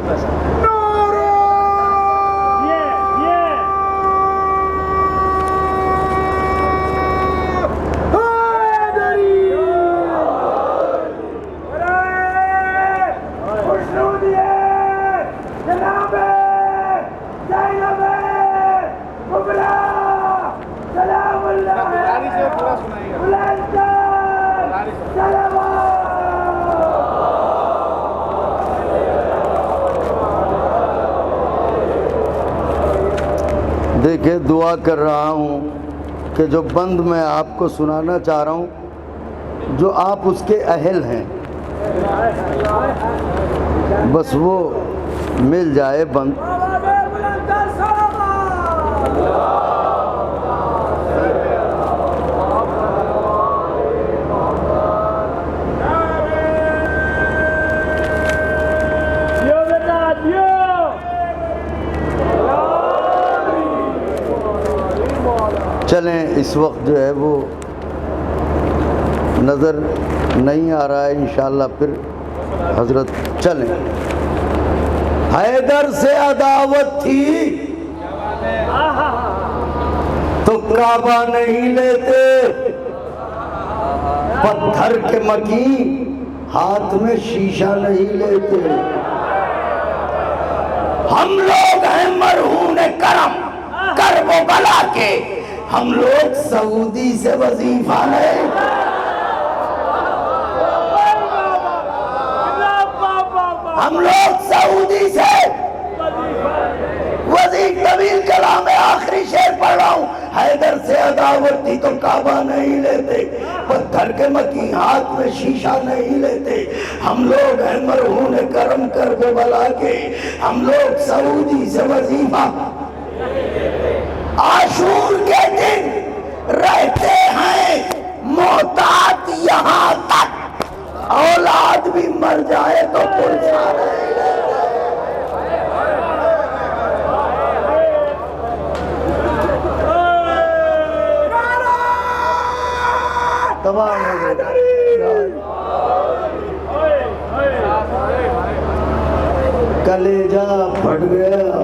دیکھیں, دعا کر رہا ہوں کہ جو بند میں آپ کو سنانا چاہ رہا ہوں, جو آپ اس کے اہل ہیں, بس وہ مل جائے بند. چلیں, اس وقت جو ہے وہ نظر نہیں آ رہا ہے, انشاءاللہ پھر حضرت چلیں. حیدر سے عداوت تھی تو کعبہ نہیں لیتے, پتھر کے مکین ہاتھ میں شیشہ نہیں لیتے. ہم لوگ ہیں مرہون کرم کرب و بلا کے, ہم لوگ سعودی سے وظیفہ لیں. ہم لوگ سعودی سے وظیفہ. طویل کلام میں آخری شعر پڑھ رہا ہوں. حیدر سے عداوت تھی تو کعبہ نہیں لیتے, پتھر کے مکین ہاتھ میں شیشہ نہیں لیتے. ہم لوگ ہیں مرہون کرم کرب و بلا کے, ہم لوگ سعودی سے وظیفہ. عاشور کے دن رہتے ہیں محتاط یہاں تک, اولاد بھی مر جائے تو پرسا نہیں لیتے. تمام کلیجہ پھٹ گیا.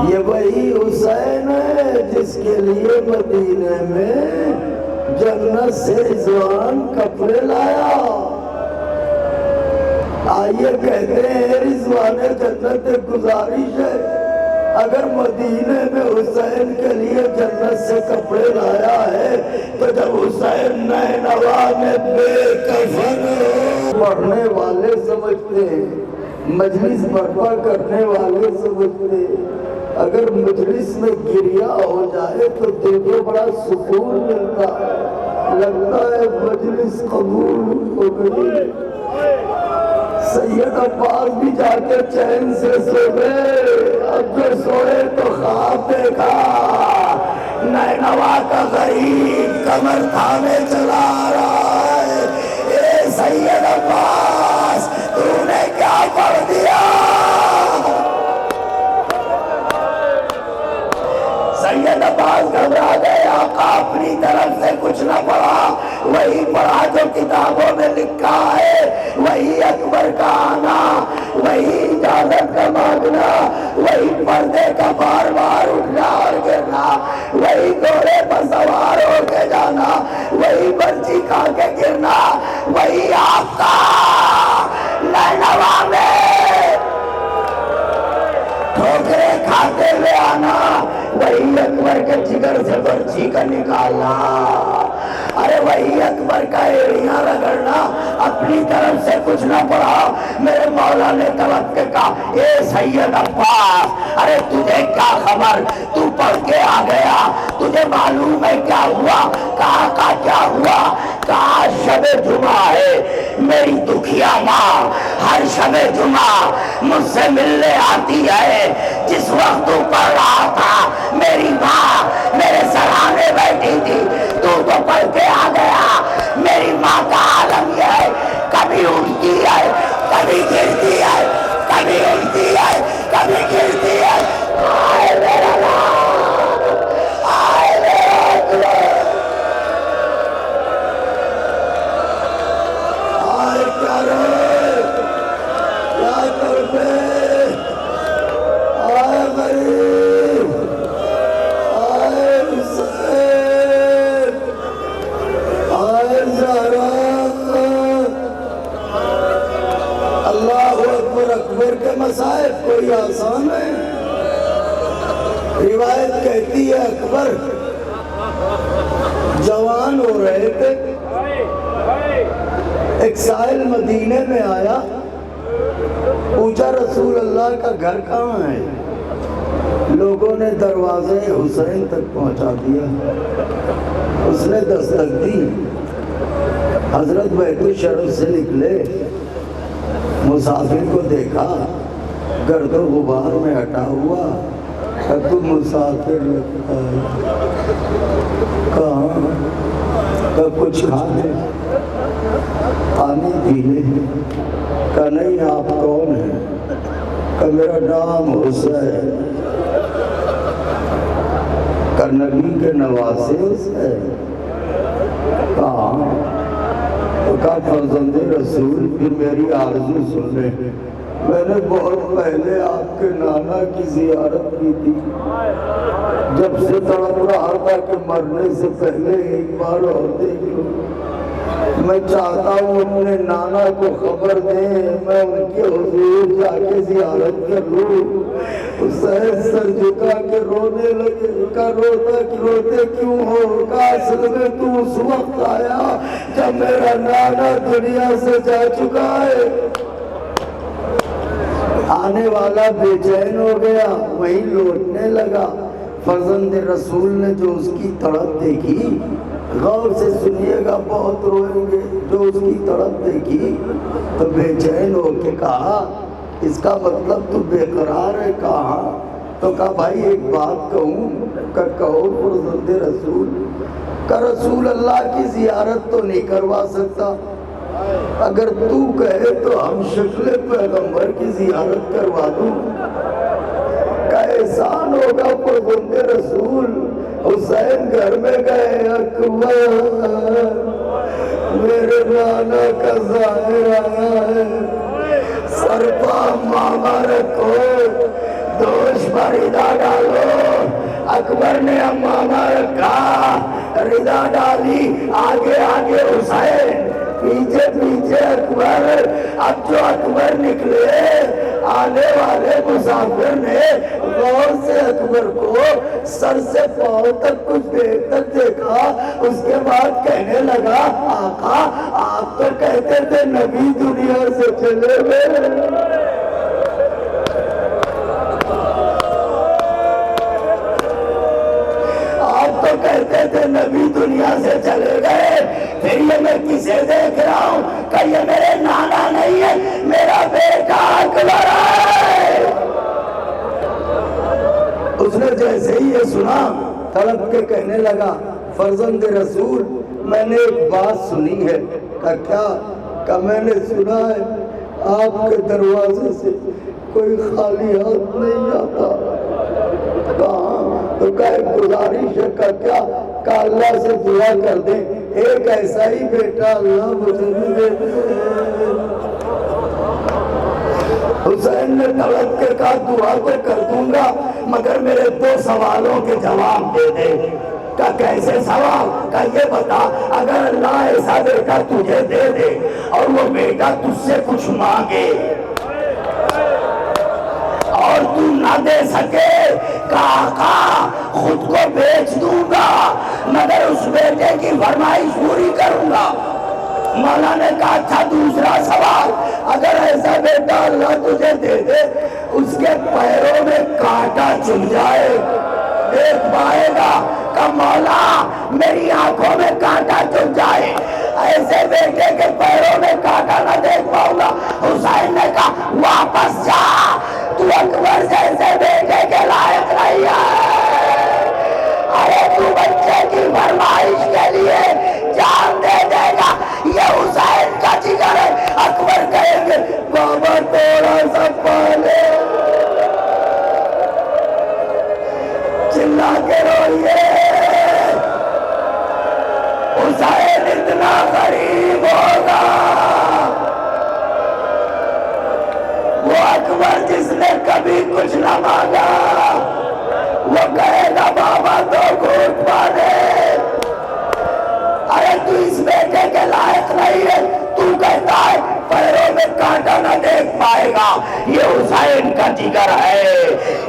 یہ وہی حسین ہے جس کے لیے مدینے میں جنت سے رضوان کپڑے لایا. آئیے کہتے ہیں رضوان جنت گزارش ہے, اگر مدینے میں حسین کے لیے جنت سے کپڑے لایا ہے تو جب حسین نینوا میں بے کفن, پڑھنے والے سمجھتے ہیں, مجلس برپا کرنے والے سمجھتے ہیں, اگر مجلس میں گریہ ہو جائے تو دل کو بڑا سکون ملتا ہے, لگتا ہے مجلس قبول ہو گئی. سید عباس بھی جا کے چین سے سو گئے, اب جو سوئے تو خواب دیکھا, نینوا کا غریب کمر تھامے چلا رہا ہے. اے سید عباس, تو نے کیا پڑھ دیا؟ سید عباس گھبرا گئے، آقا اپنی طرف سے کچھ نہ پڑھا، وہی پڑھا جو کتابوں میں لکھا ہے، وہی اکبر کا آنا، وہی اجازت کا مانگنا، وہی پردے کا بار بار اٹھنا اور گرنا، وہی گھوڑے پر سوار ہو کے جانا، وہی برچی کھا کے گرنا، وہی آپ کا نینوا میں ٹھوکریں کھاتے ہوئے آنا، وہی اکبر کے جگر سے برچی کا نکالنا، ارے وہی اکبر کا ایڑیاں رگڑنا، اپنی طرف سے کچھ نہ پڑھا۔ میرے مولا نے توقع کہا، اے سید عباس، ارے تجھے کیا خبر، تو پڑھ کے آ گیا، تجھے معلوم ہے کیا ہوا؟ کہا کیا ہوا؟ کہا شب جمعہ ہے، میری دکھیا ماں ہر شب جمعہ مجھ سے ملنے آتی ہے، جس وقت تو پڑھ رہا تھا میری ماں میرے سرانے بیٹھی تھی، تو پڑھ کے آ گیا۔ میری ماں کا عالم یہ ہے، کبھی اٹھتی ہے کبھی گرتی ہے، کبھی اٹھتی ہے کبھی گرتی ہے، آئے میرا نام، آئے میرا اکبر، آئے پیارے، کیا کرتے، آئے غریب، آئے مسکین، آئے زہرا۔ اللہ اکبر، اکبر کے مصائب کوئی آسان ہے؟ روایت کہتی ہے اکبر جوان ہو رہے تھے، ایک سائل مدینے میں آیا، پوچھا رسول اللہ کا گھر کہاں ہے؟ لوگوں نے دروازے حسین تک پہنچا دیا، اس نے دستک دی، حضرت بیت الشرف سے نکلے، مسافر کو دیکھا، گرد و غبار میں ہٹا ہوا، کہ تو مسافر لگتا ہے، کہاں؟ کہ کچھ کھا لے، پانی پی لے، کہ نہیں آپ کون ہیں؟ کہ میرا نام حسین، کہ نبی کے نواسے حسین، کہاں؟ تو کہا فرزند رسول، پھر میری آرزو سن لے، میں نے بہت پہلے آپ کے نانا کی زیارت کی تھی، جب سے تڑپ رہا تھا کہ مرنے سے پہلے ایک بار اور دیکھ لوں، میں چاہتا ہوں اپنے نانا کو خبر دیں، میں ان کے حضور جا کے زیارت کر لوں۔ حسین سر جھکا کے رونے لگے، کہا روتے کیوں ہو؟ کہا اصل میں تو اس وقت آیا جب میرا نانا دنیا سے جا چکا ہے۔ آنے والا بے چین ہو گیا، وہیں لوٹنے لگا۔ فرزند رسول نے جو اس کی تڑپ دیکھی، غور سے سنیے گا بہت روئیں گے، جو اس کی تڑپ دیکھی تو بے چین ہو کے کہا، اس کا مطلب تو بے قرار ہے، کہاں؟ تو کہا بھائی ایک بات کہوں؟ کہ کہو فرزند رسول۔ کہ رسول اللہ کی زیارت تو نہیں کروا سکتا، اگر تو کہے تو ہم شکل پیغمبر کی زیارت کروا دوں، کا احسان ہوگا فرزند رسول۔ حسین گھر میں گئے، اکبر میرے نانا کا ظاہر آیا ہے، سر پا ماما رکھو، دوش پر ردا ڈالو۔ اکبر نے ماما رکھا، ردا ڈالی، آگے آگے حسین، پیچھے پیچھے اکبر۔ اب جو اکبر نکلے، آنے والے مسافر نے غور سے اکبر کو سر سے پاؤں تک کچھ دیر تک دیکھا، اس کے بعد کہنے لگا، آقا آپ تو کہتے تھے نبی دنیا سے چلے گئے، آپ تو کہتے تھے نبی دنیا سے چلے گئے، پھر یہ میں کسے دیکھ رہا ہوں؟ کہ یہ میرے نانا نہیں ہے، میرا بیٹا اکبر ہے۔ اس نے جیسے ہی یہ سنا، تڑپ کے کہنے لگا، فرزند رسول میں نے ایک بات سنی ہے۔ کہ کیا؟ کہ میں نے سنا ہے آپ کے دروازے سے کوئی خالی ہاتھ نہیں آتا۔ کہاں؟ تو کا ایک گزارش ہے کہ اللہ سے دعا کر دیں ایک ایسا ہی بیٹا اللہ مجھے بھی دے دے۔ حسین نے تڑپ کے کہا دعا تو کر دوں گا مگر میرے 2 سوالوں کے جواب دے دے۔ کہا کیسے سوال؟ کہا یہ بتا اگر اللہ ایسا بیٹا تجھے دے دے اور وہ بیٹا تجھ سے کچھ مانگے اور تو نہ دے سکے، کہا آقا خود کو بیچ دوں گا مگر اس بیٹے کی فرمائش پوری کروں گا۔ مولا نے کہا اچھا دوسرا سوال، اگر ایسا بیٹا اللہ تجھے دے دے اس کے پیروں میں کانٹا چل جائے دیکھ پائے گا؟ کہ مولا میری آنکھوں میں کانٹا چل جائے ایسے بیٹے کے پیروں میں کانٹا نہ دیکھ پاؤں گا۔ حسین نے کہا واپس جا، تو اکبر جیسے بیٹے کے لائق نہیں ہے، ارے تو بچے کی فرمائش کے لیے جان دے دے گا، یہ حسین کا جگر ہے۔ اکبر کہیں گے بابا تھوڑا سا پالے، چلا کے روئیے، حسین اتنا غریب ہوگا، وہ اکبر جس نے کبھی کچھ نہ مانگا وہ کہے گا بابا تو گھوٹ پانے، ارے تو اس بیٹے کے لائق نہیں ہے، تو کہتا ہے پیروں میں کانٹا نہ دیکھ پائے گا، یہ حسین کا جگر ہے۔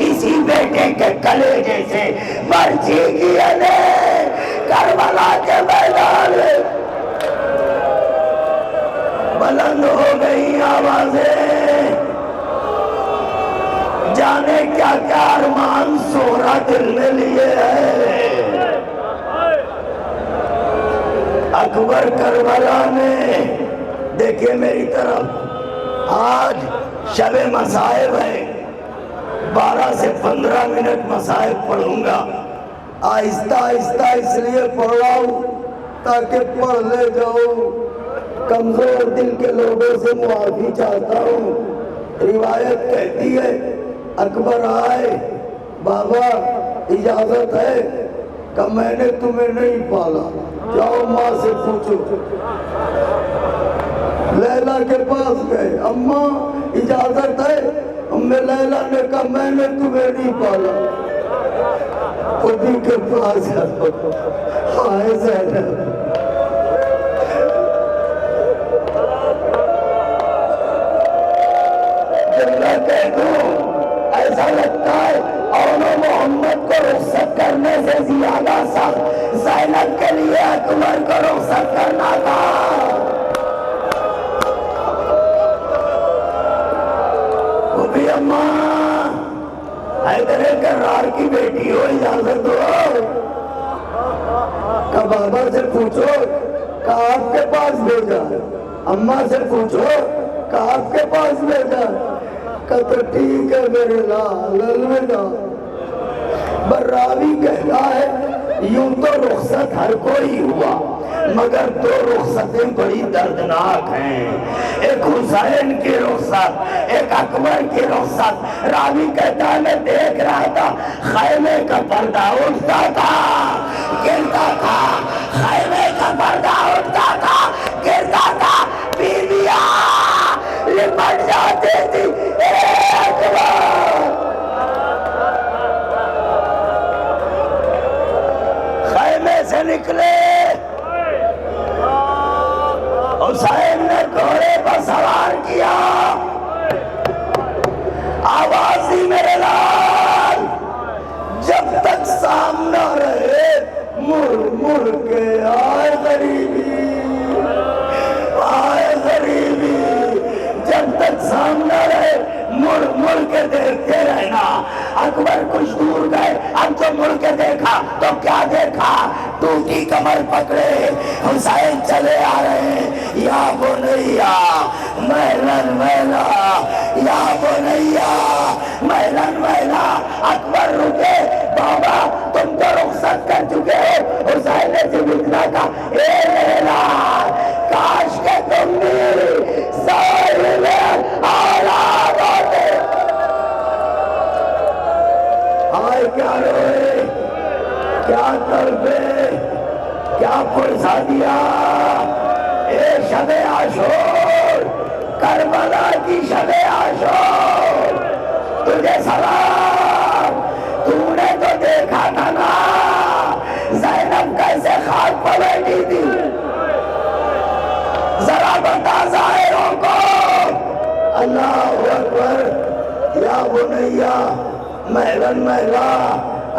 اسی بیٹے کے کلیجے سے برچھی کی نے کربلا کے میدان میں بلند ہو گئی آوازیں، جانے کیا کیا ارمان سورا دل میں لیے ہے۔ اکبر کربلا میں دیکھیں میری طرف، آج شب مصائب ہے، 12 سے 15 منٹ مصائب پڑھوں گا، آہستہ آہستہ اس لیے پڑھ رہا ہوں تاکہ پڑھ لے جاؤں، کمزور دل کے لوگوں سے معافی چاہتا ہوں۔ روایت کہتی ہے اکبر آئے، بابا اجازت ہے؟ کہ میں نے تمہیں نہیں پالا، جاؤ ماں سے پوچھو۔ لیلا کے پاس گئے، اماں اجازت ہے؟ ام لیلا نے کہا میں نے تمہیں نہیں پالا، خودی کے پاس جاؤ، ہائے زینب۔ جملہ کہہ دوں ایسا لگتا ہے اونو محمد کو رخصت کرنے سے زیادہ سخت زینب کے لیے اکبر کو رخصت کرنا تھا۔ وہ بھی اماں حیدر کرار کی بیٹی ہو، اجازت دو۔ کہ بابا سے پوچھو کہ آپ کے پاس بھیجا، اماں سے پوچھو کہ آپ کے پاس بھیجا، کہ تو ٹھیک ہے میرے لال الوداع۔ براوی کہتا ہے یوں تو رخصت ہر کوئی ہوا مگر 2 رخصتیں بڑی دردناک ہیں، ایک حسین کی رخصت، ایک اکبر کی رخصت۔ راوی کہتا ہے میں دیکھ رہا تھا خیمے کا پردہ اٹھتا تھا گرتا تھا، خیمے کا پردہ اٹھتا تھا گرتا تھا، بیویاں لپٹ جاتی تھی، اے اکبر۔ خیمے سے نکلے، حسین نے گھوڑے پر سوار کیا، آواز دی میرے لال، جب تک سامنا رہے مڑ مڑ کے آئے غریبی، آئے غریبی، جب تک سامنا رہے مڑ مڑ کے دیکھتے رہنا۔ اکبر کچھ دور گئے، اب جو مڑ کے دیکھا تو کیا دیکھا؟ ٹوٹی کمر پکڑے حسین چلے آ رہے ہیں، یا بنیا میلن میلا، یا بنیا میلن میلا۔ اکبر رکے، بابا تم تو رخصت کر چکے ہو۔ حسین نے جھکنا کہا اے لیلا کاش کہ تم بھی ساحل اولاد ہوتے۔ آئے کیا روئے کیا طلبے کیا پرسا دیا اے شب عاشور کربلا کی شب عاشور تجھے سلام تو نے تو دیکھا تھا نا زینب کیسے خاک پر بیٹھی تھی ذرا بتا ظاہروں کو اللہ اکبر یا بنیا محرن محرا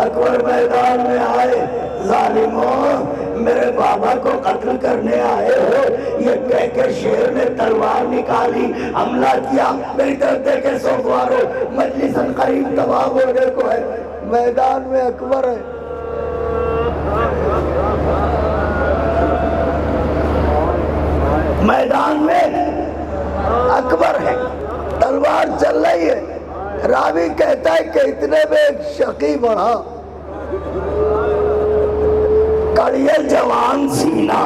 اکبر میدان میں آئے ظالموں میرے بابا کو قتل کرنے آئے ہو یہ کہہ کے شیر نے تلوار نکالی حملہ کیا میری طرف دیکھے سوگوارو مجلس قریب تباہ ہونے کو ہے میدان میں اکبر ہے میدان میں اکبر ہے تلوار چل رہی ہے راوی کہتا ہے کہ اتنے میں ایک شقی بڑھا کڑیے جوان سینہ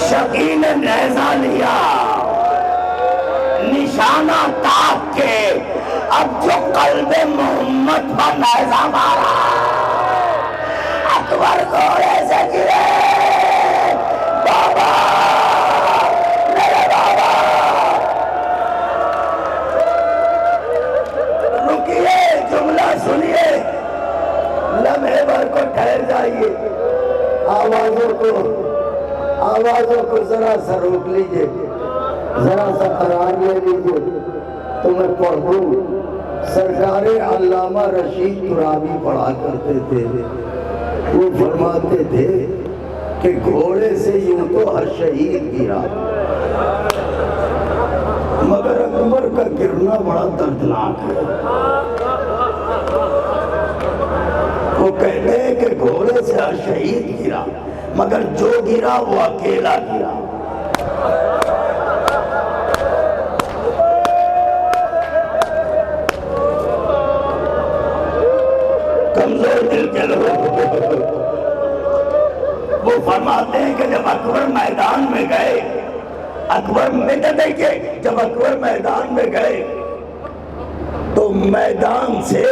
شقی نے نیزہ لیا نشانہ تاک کے اب جو قلب محمد پر نیزہ مارا اکبر گھوڑے سے گرے بابا میرے بابا رکیے جملہ سنیے لمحے بھر کو ٹھہر جائیے آوازوں کو ذرا سا روک لیجئے ذرا سا قرار لے لیجئے تو میں پڑھوں سرکار علامہ رشید ترابی پڑھا کرتے تھے وہ فرماتے تھے کہ گھوڑے سے یوں تو ہر شہید گرا مگر اکبر کا گرنا بڑا دردناک ہے وہ کہتے ہیں کہ گھوڑے سے ہر شہید گرا مگر جو گرا وہ اکیلا گرا کمزور دل کے لوگ وہ فرماتے ہیں کہ جب اکبر میدان میں گئے جب اکبر میدان میں گئے تو میدان سے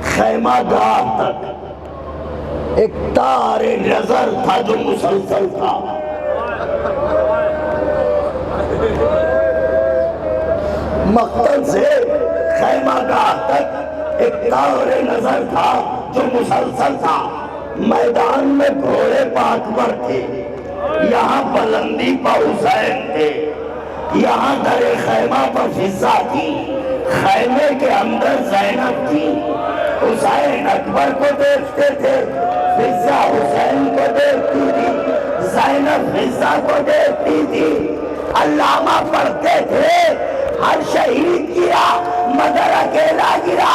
خیمہ گاہ تک ایک تار نظر تھا جو مسلسل تھا مقتل سے خیمہ گاہ تک ایک تار نظر تھا جو مسلسل تھا میدان میں گھوڑے پا اکبر تھے یہاں بلندی پا حسین تھے یہاں در خیمہ پر فضا تھی خیمے کے اندر زینب تھی حسین اکبر کو دیکھتے تھے فضا حسین کو دیکھتی تھی زینب فضا کو دیکھتی تھی علامہ پڑھتے تھے ہر شہید گرا مگر اکیلا گرا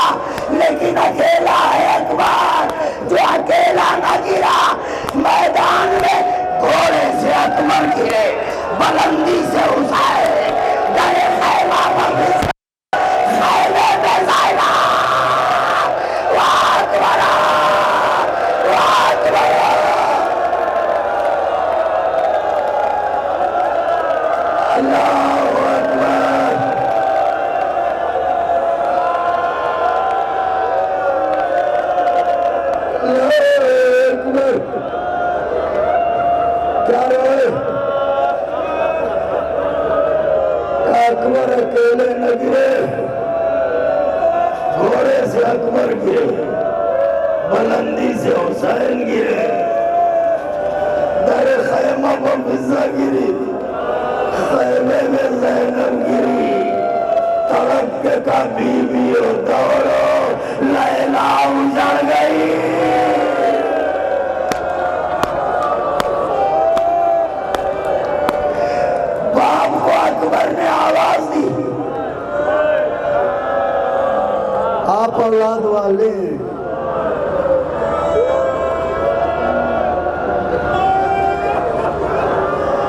لیکن اکیلا ہے اکبر جو اکیلا نہ گرا میدان میں گھوڑے سے اکبر گرے بلندی سے حسین در خیمہ پر خیمے میں زینب واہ اکبر واہ اکبر اللہ اکبر کیا رہے اکبر اکیلے نہ گرے گھوڑے سے اکبر گرے بلندی سے حسین گرے در خیمہ پر فضا گری خیمے میں زینب گری تڑپ کے کا بیویوں دوڑو لیلا اجڑ گئی باپ کو اکبر نے آواز دی آپ اولاد والے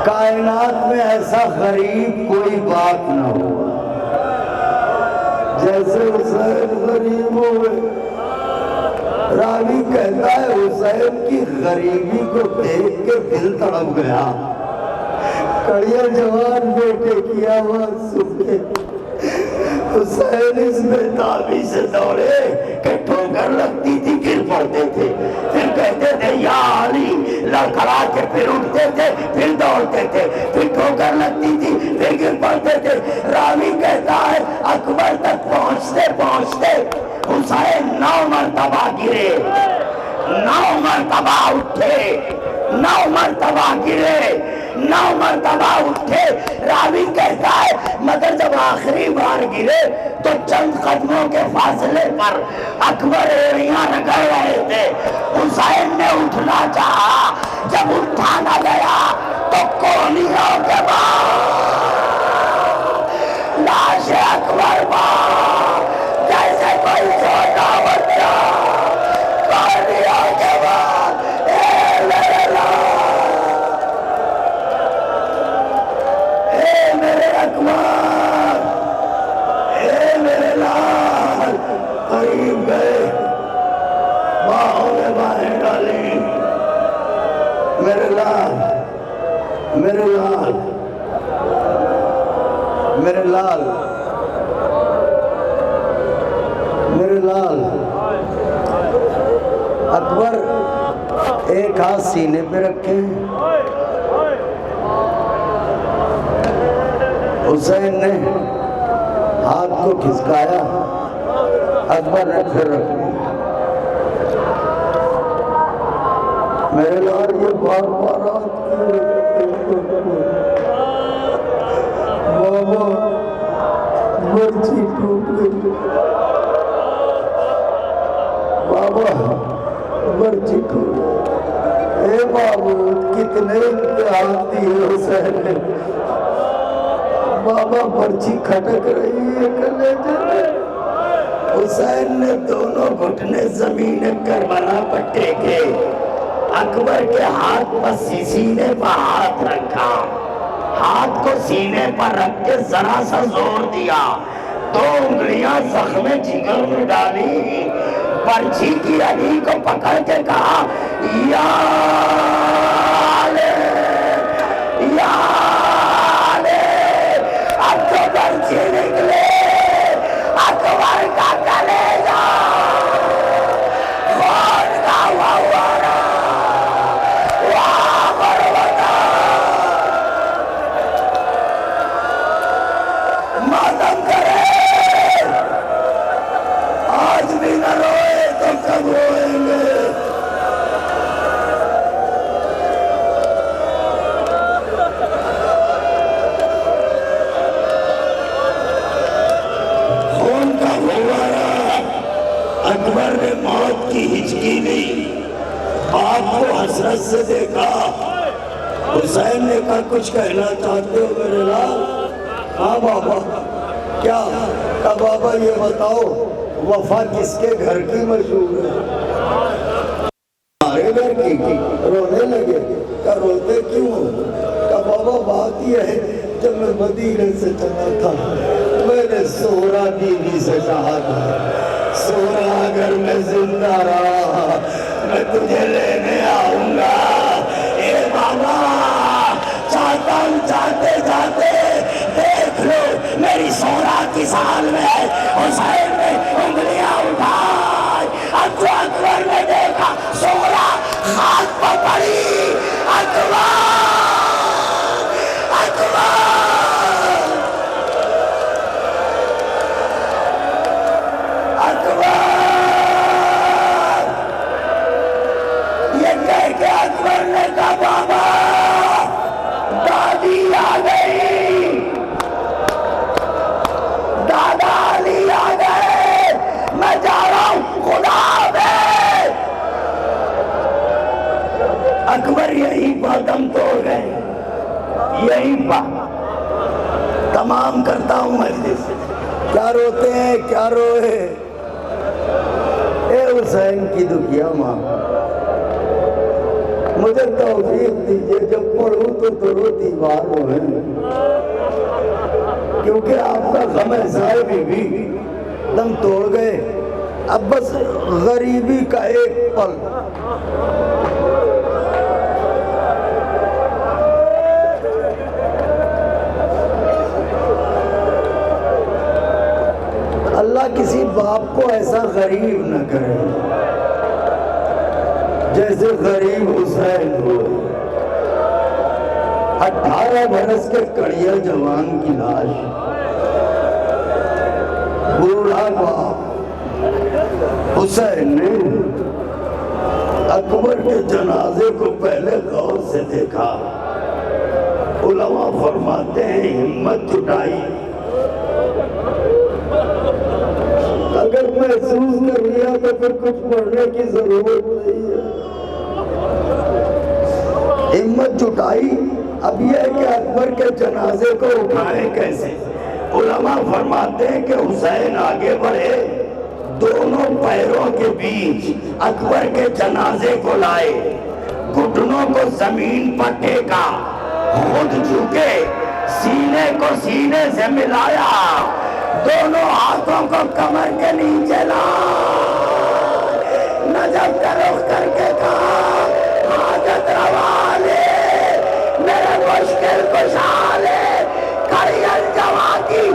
کائنات میں ایسا غریب کوئی بات نہ ہوا جیسے حسین غریب ہوئے راوی کہتا ہے حسین کی غریبی کو دیکھ کے دل تڑپ گیا کڑیا جوان بیٹے کی آواز سن کے حسین اس میں تابی سے دوڑے کہ ٹھوکر لگتی تھی گر پڑ لڑکھڑا کے پھر اٹھتے تھے، پھر دوڑتے تھے، پھر ٹھوکر لگتی تھی، پھر گر پڑتے تھے۔ راوی کہتا ہے اکبر تک پہنچتے پہنچتے حسین 9 مرتبہ گرے، 9 مرتبہ اٹھے، 9 مرتبہ گرے، 9 مرتبہ اٹھے۔ راوی کہتا ہے مگر جب آخری بار گرے تو چند قدموں کے فاصلے پر اکبر ایڑیاں رگڑ رہے تھے۔ حسین نے اٹھنا چاہا، جب اٹھا نہ گیا تو کونیوں کے بعد لاش اکبر پر جیسے کوئی چھوٹا بچہ، کونیوں کے بعد اے میرے لال، اے میرے اکبر، اے میرے لال، قریب گئے، باہوں میں باہیں ڈالی، میرے لال، میرے لال، میرے لال، میرے لال۔ اکبر ایک ہاتھ سینے پہ رکھے، حسین نے ہاتھ کو کھسکایا، اکبر نے پھر رکھ لیا۔ میرے لال یہ بار بار بابا مرچی ٹوٹ گئی، بابا مرچی ٹوٹ گئی، اے بابو کتنے امتحان دیے حسین نے، بابا مرچی کھٹک رہی ہے کلیجے میں۔ حسین نے دونوں گھٹنے زمین کربلا پر ٹیکے، اکبر کے ہاتھ پر سینے پر ہاتھ رکھا، ہاتھ کو سینے پر رکھ کے ذرا سا زور دیا، 2 انگلیاں زخم جگر میں ڈالی، برچھی کی علی کو پکڑ کے کہا یا علی، یا علی۔ اب تو برچھی نکلے، اکبر کا کلیجہ خون کا فوارہ، واہ غربتہ، ماتم کرے، آج بھی نہ روئے تو کب روئیں گے۔ خون کا فوارہ، اکبر نے موت کی ہچکی لی، باپ کو حسرت سے دیکھا۔ حسین نے کہا کچھ کہنا چاہتے ہو میرے لال؟ ہاں بابا، کیا؟ کہا بابا یہ بتاؤ وفا کس کے گھر کی مشہور ہے؟ ہمارے گھر کی۔ رونے لگے، کہا روتے کیوں ہو؟ کہا بابا بات یہ ہے جب میں مدینے سے چلا تھا میں نے سہرا بیوی سے کہا تھا سہرا اگر میں زندہ رہا میں تجھے لینے آؤں گا۔ اے بابا چاہتا ہوں چاہتے جاتے دیکھ لو میری سہرا کس حال میں ہے۔ حسین نے انگلیاں اٹھائی، اکبر نے دیکھا سہرا خاک پر پڑی۔ اکبر یہ کہہ کے اکبر نے کہا بابا دادی آ گئی، دادا علی آ گئے، میں جا رہا ہوں خدا حافظ۔ اکبر یہی دم توڑ گئے، یہی تمام کرتا ہوں مجلس۔ کیا روتے ہیں کیا روئے؟ اے حسین کی دکھیا ماں مجھے توفیق دیجئے جب پڑھوں تو رو دیوار ہوئے، کیونکہ آپ کا غم ہے بھی دم توڑ گئے۔ اب بس غریبی کا ایک پل، اللہ کسی باپ کو ایسا غریب نہ کرے۔ جیسے غریب حسین ہو 18 برس کے کڑیا جوان کی لاش، بوڑھا باپ حسین نے اکبر کے جنازے کو پہلے غور سے دیکھا۔ علماء فرماتے ہیں ہمت جٹائی، اگر محسوس کر لیا تو پھر کچھ پڑھنے کی ضرورت نہیں ہے۔ ہمت جٹائی، اب یہ ہے کہ اکبر کے جنازے کو اٹھائیں کیسے؟ علماء فرماتے ہیں کہ حسین آگے بڑھے، دونوں پیروں کے بیچ اکبر کے جنازے کو لائے، گھٹنوں کو زمین پر ٹیکا، خود جھکے، سینے کو سینے سے ملایا، دونوں ہاتھوں کو کمر کے نیچے لائے، نجف کا رخ کر کے کہا حاجت روا لے، میرے مشکل کشا لے، کڑی الجوا کی